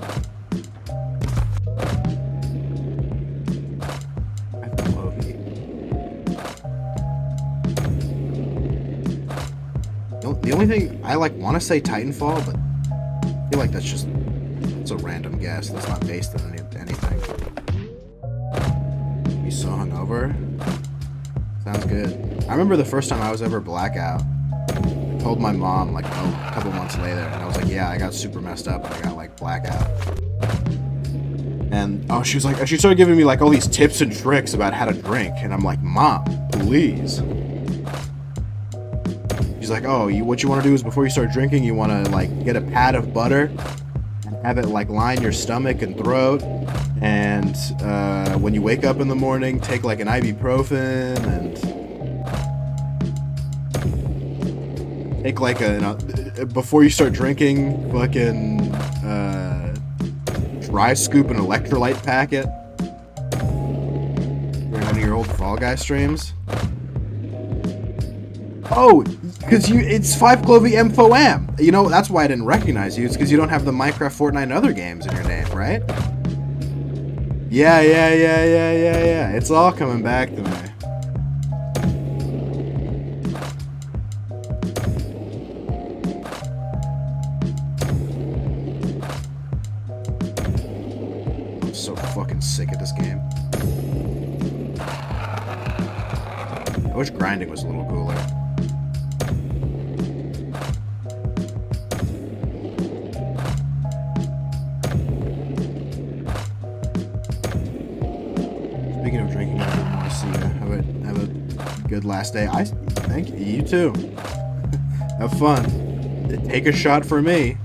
The only thing, I like want to say Titanfall, but I feel like it's a random guess. That's not based on anything. You so hungover? Sounds good. I remember the first time I was ever blackout. I told my mom like a couple months later, and I was like, yeah, I got super messed up and I got like blackout. And she started giving me like all these tips and tricks about how to drink, and I'm like, Mom, please. She's like, oh, what you want to do is before you start drinking, you want to like get a pat of butter and have it like line your stomach and throat, and when you wake up in the morning, take like an ibuprofen and take like before you start drinking, fucking dry scoop an electrolyte packet. You're in one of your old Fall Guy streams. Oh, because it's 5 Clovey M4M. You know, that's why I didn't recognize you. It's because you don't have the Minecraft, Fortnite, and other games in your name, right? Yeah. It's all coming back to me. I'm so fucking sick of this game. I wish grinding was a little cooler. Speaking of drinking, I don't want to see you. Have a good last day. Thank you. You too. Have fun. Take a shot for me.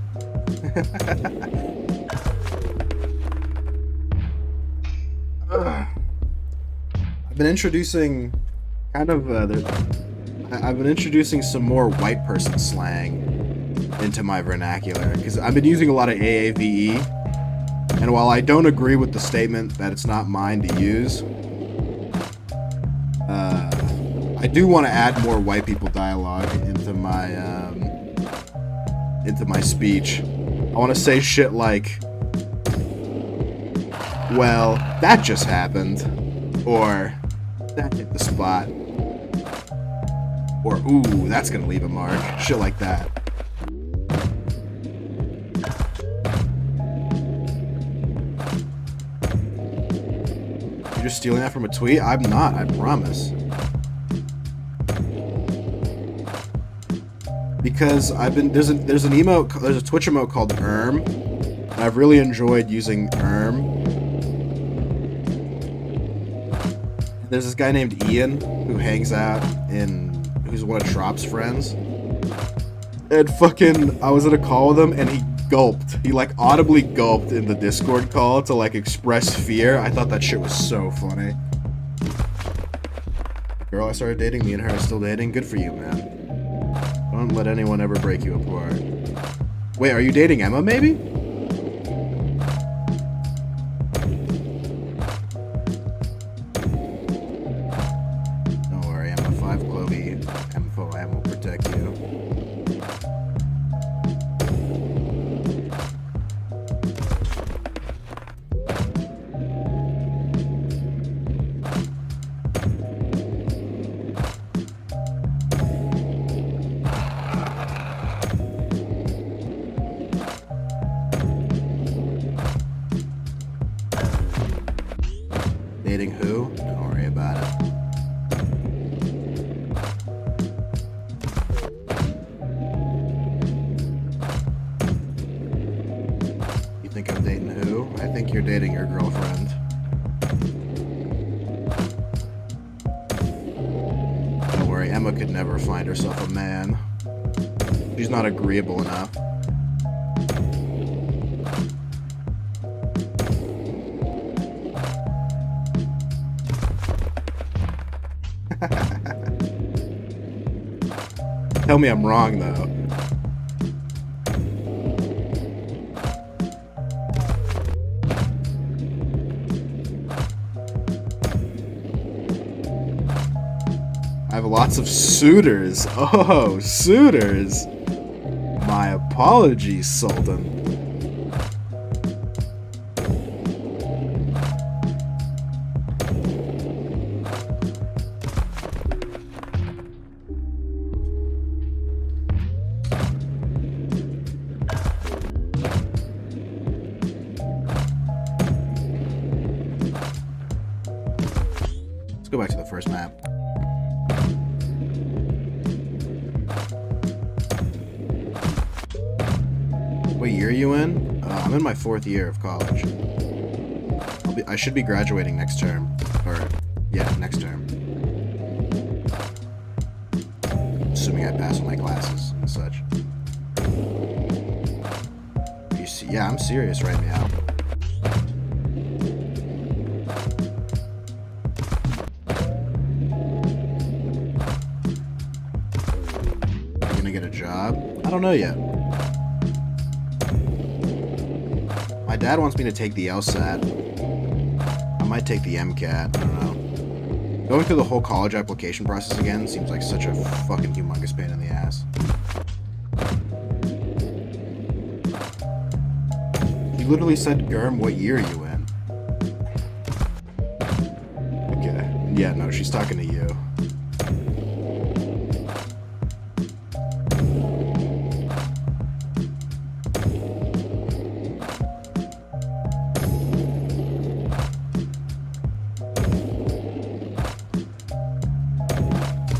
I've been introducing I've been introducing some more white person slang into my vernacular because I've been using a lot of AAVE, and while I don't agree with the statement that it's not mine to use, I do want to add more white people dialogue into my speech. I want to say shit like, well, that just happened, or that hit the spot, or ooh, that's gonna leave a mark. Shit like that. You're just stealing that from a tweet? I'm not, I promise. Because there's a Twitch emote called Erm, and I've really enjoyed using Erm. There's this guy named Ian who hangs out who's one of Trop's friends. And fucking, I was at a call with him and he gulped. He like audibly gulped in the Discord call to like express fear. I thought that shit was so funny. Girl I started dating, me and her are still dating. Good for you, man. Don't let anyone ever break you apart. Wait, are you dating Emma, maybe? Don't worry, Emma. 5 Clovey M4M will protect you. dating who? Don't worry about it. You think I'm dating who? I think you're dating your girlfriend. Don't worry, Emma could never find herself a man. She's not agreeable enough. Tell me I'm wrong, though. I have lots of suitors. Oh, suitors. My apologies, Sultan. Let's go back to the first map. What year are you in? I'm in my 4th year of college. I should be graduating next term. Or, yeah, next term. Assuming I pass all my classes and such. You see, yeah, I'm serious right now. You gonna get a job? I don't know yet. My dad wants me to take the LSAT. I might take the MCAT. I don't know. Going through the whole college application process again seems like such a fucking humongous pain in the ass. You literally said, Germ, what year are you in? Okay. Yeah, no, she's talking to you.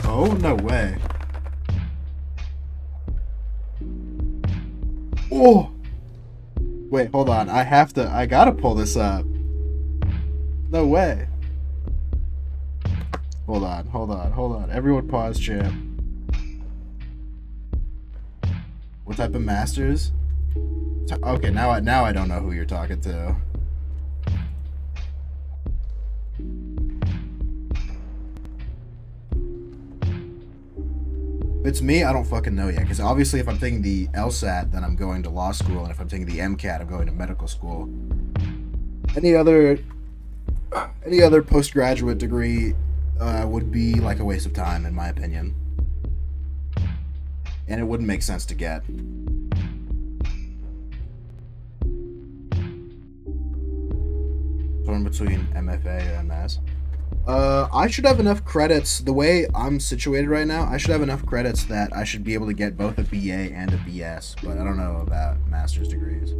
Oh, no way. Oh! Wait, hold on. I gotta pull this up. No way. Hold on. Everyone pause, champ. What type of masters? Okay, now I don't know who you're talking to. If it's me, I don't fucking know yet. Because obviously if I'm taking the LSAT, then I'm going to law school. And if I'm taking the MCAT, I'm going to medical school. Any other postgraduate degree would be like a waste of time, in my opinion. And it wouldn't make sense to get. Torn between MFA or MS. I should have enough credits. The way I'm situated right now, I should have enough credits that I should be able to get both a BA and a BS, but I don't know about master's degrees.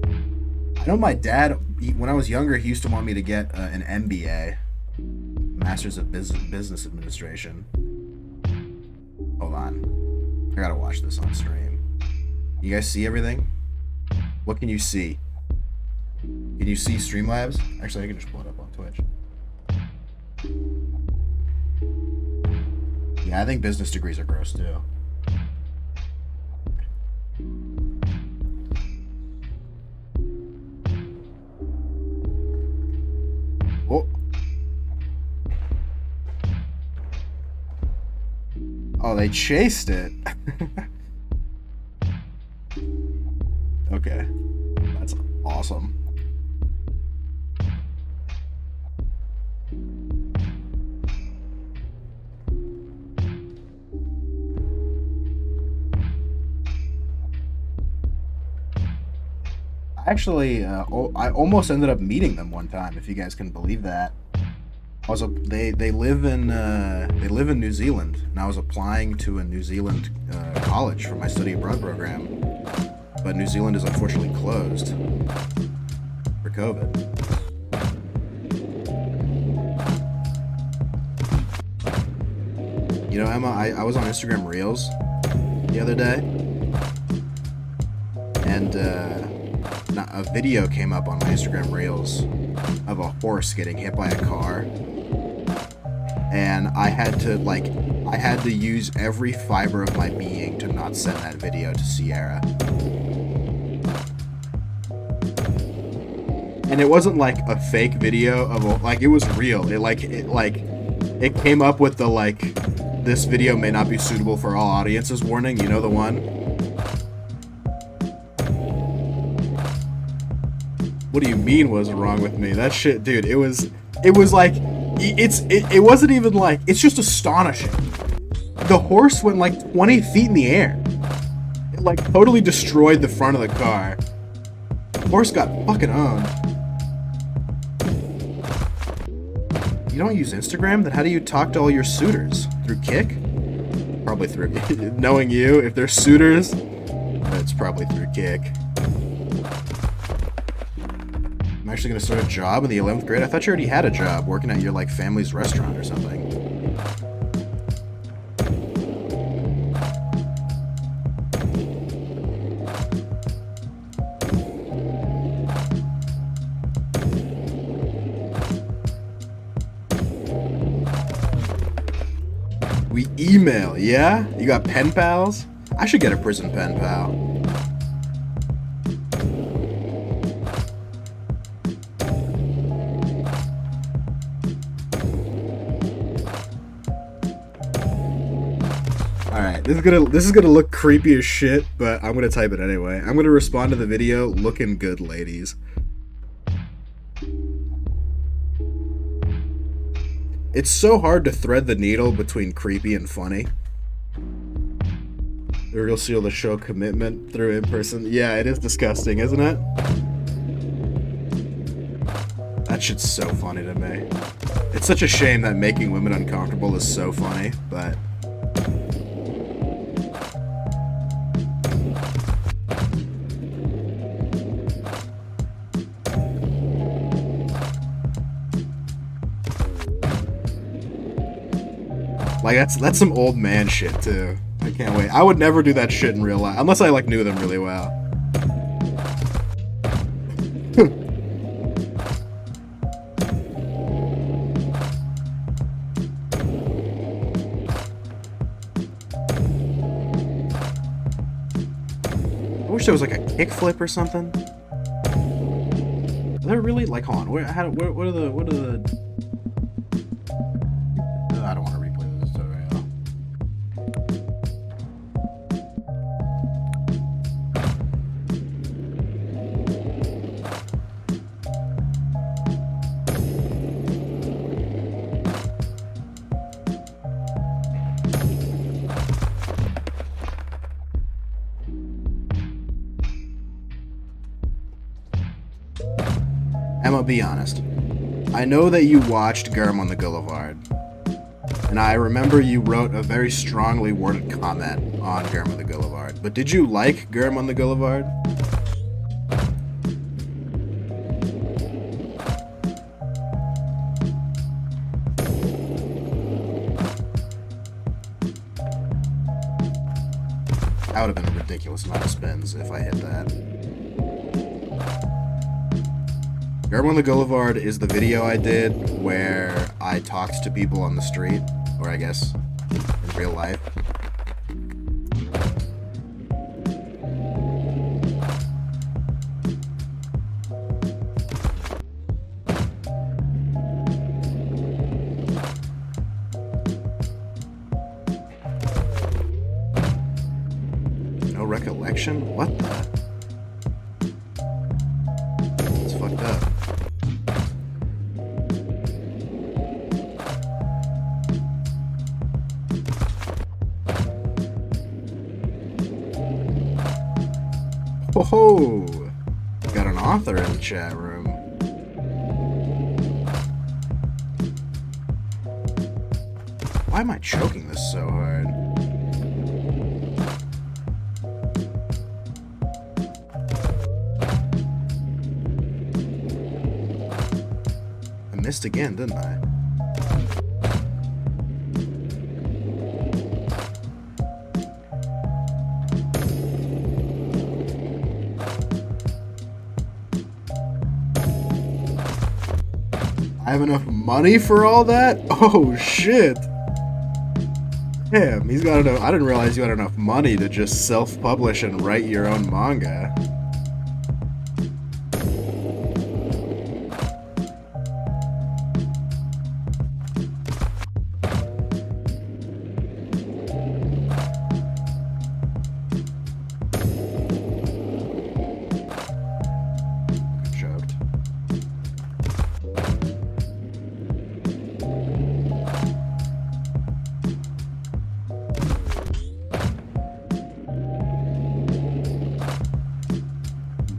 I know my dad, when I was younger, he used to want me to get an MBA, Master's of Business Administration. Hold on. I gotta watch this on stream. You guys see everything? What can you see? Can you see Streamlabs? Actually, I can just pull it up on Twitch. Yeah, I think business degrees are gross too. Oh. Oh, they chased it. Okay. That's awesome. Actually, I almost ended up meeting them one time, if you guys can believe that. They live in New Zealand, and I was applying to a New Zealand college for my study abroad program, but New Zealand is unfortunately closed for COVID. I was on Instagram Reels the other day, and a video came up on my Instagram Reels of a horse getting hit by a car, and I had to use every fiber of my being to not send that video to Sierra. And it wasn't like a fake video of it was real. It came up with the this video may not be suitable for all audiences warning, you know, the one. What do you mean was wrong with me? That shit, dude, it wasn't even like, it's just astonishing. The horse went like 20 feet in the air. It like totally destroyed the front of the car. The horse got fucking owned. You don't use Instagram? Then how do you talk to all your suitors? Through Kik? Probably through... Knowing you, if they're suitors, it's probably through Kik. I'm actually going to start a job in the 11th grade. I thought you already had a job working at your, like, family's restaurant or something. We email, yeah? You got pen pals? I should get a prison pen pal. Alright, this is gonna look creepy as shit, but I'm gonna type it anyway. I'm gonna respond to the video looking good, ladies. It's so hard to thread the needle between creepy and funny. The real seal to show commitment through in-person. Yeah, it is disgusting, isn't it? That shit's so funny to me. It's such a shame that making women uncomfortable is so funny, but... like, that's some old man shit, too. I can't wait. I would never do that shit in real life, unless I, like, knew them really well. I wish there was, like, a kickflip or something. Are there really, like, hold on, what are the... I don't want to replay this story. Emma, be honest. I know that you watched Germ on the Goulevard. And I remember you wrote a very strongly worded comment on Germ on the Goulevard. But did you like Germ on the Goulevard? That would have been a ridiculous amount of spins if I hit that. Germ on the Goulevard is the video I did where I talked to people on the street, or I guess in real life. No recollection? What the? It's fucked up. Oh, got an author in the chat room. Why am I choking this so hard? I missed again, didn't I? I have enough money for all that? Oh, shit. Damn, he's got enough. I didn't realize you had enough money to just self-publish and write your own manga.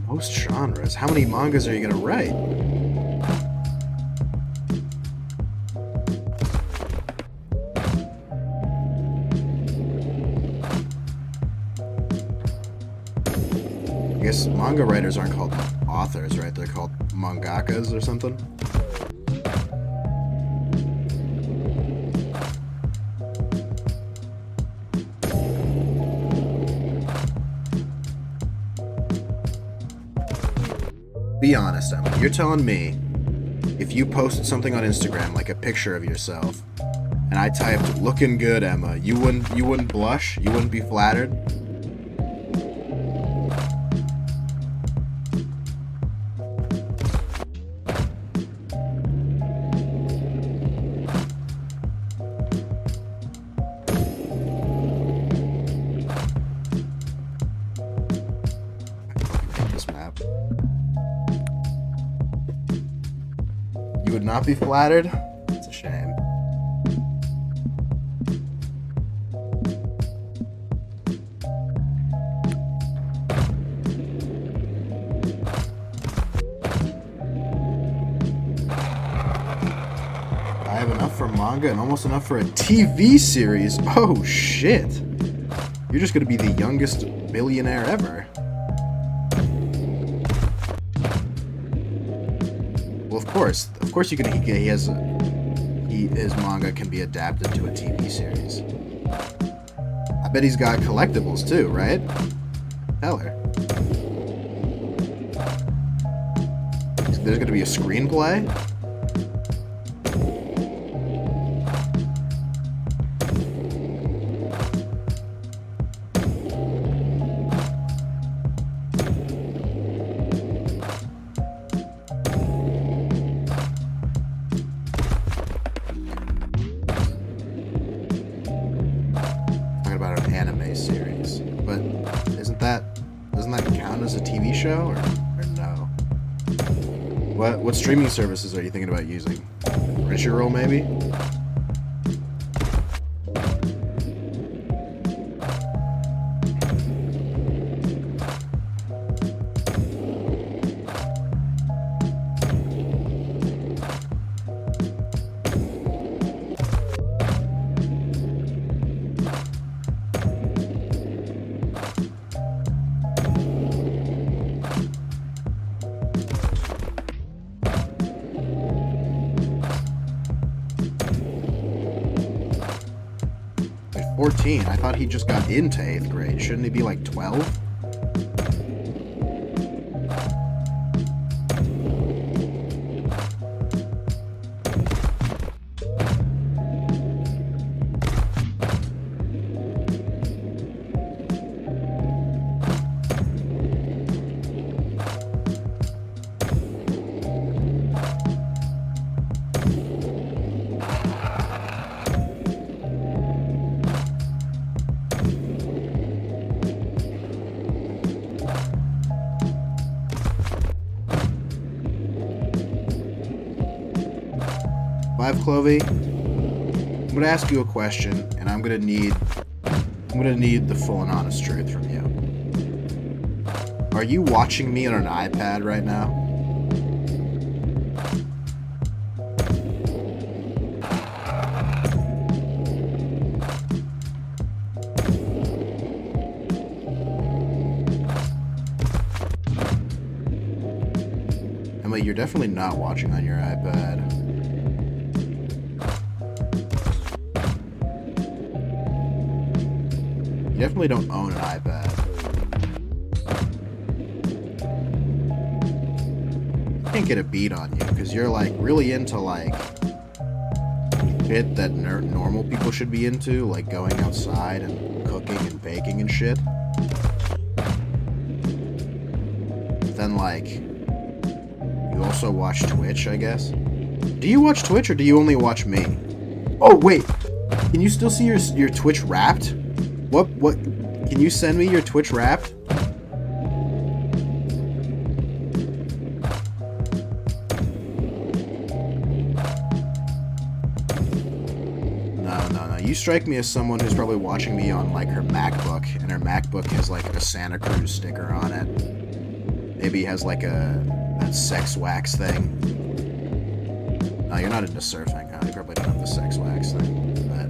Most genres? How many mangas are you gonna write? I guess manga writers aren't called authors, right? They're called mangakas or something? Be honest, Emma. You're telling me if you posted something on Instagram, like a picture of yourself, and I typed "looking good, Emma," you wouldn't blush? You wouldn't be flattered? I hate this map. You would not be flattered? It's a shame. I have enough for manga and almost enough for a TV series. Oh shit. You're just gonna be the youngest billionaire ever. Well, of course you can. His manga can be adapted to a TV series. I bet he's got collectibles too, right? Tell her. There's gonna be a screenplay? About an anime series, but doesn't that count as a TV show or no? What streaming services are you thinking about using? Crunchyroll maybe? Like 14? I thought he just got into 8th grade. Shouldn't he be like 12? Live Clovey, I'm gonna ask you a question, and I'm gonna need the full and honest truth from you. Are you watching me on an iPad right now? Emily, you're definitely not watching on your iPad. You definitely don't own an iPad. can't get a beat on you because you're like really into like shit that normal people should be into, like going outside and cooking and baking and shit. Then like you also watch Twitch, I guess. Do you watch Twitch or do you only watch me? Oh wait, can you still see your Twitch Wrapped? What can you send me your Twitch Wrapped? No. You strike me as someone who's probably watching me on like her MacBook, and her MacBook has like a Santa Cruz sticker on it. Maybe has like that sex wax thing. No, you're not into surfing, huh? You probably don't have the sex wax thing. But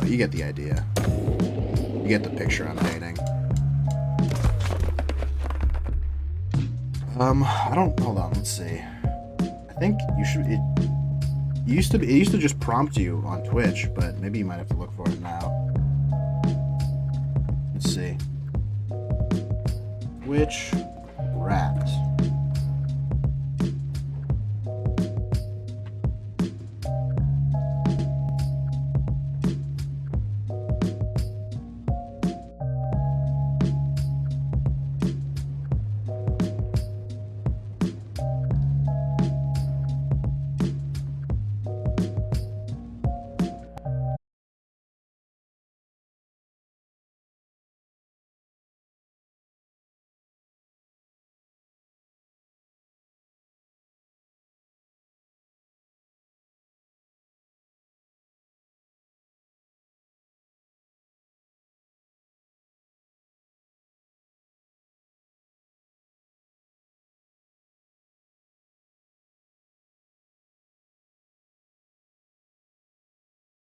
you get the idea. You get the picture I'm painting. I don't. Hold on. Let's see. I think you should. It used to just prompt you on Twitch, but maybe you might have to look for it now. Let's see. Twitch Wrapped.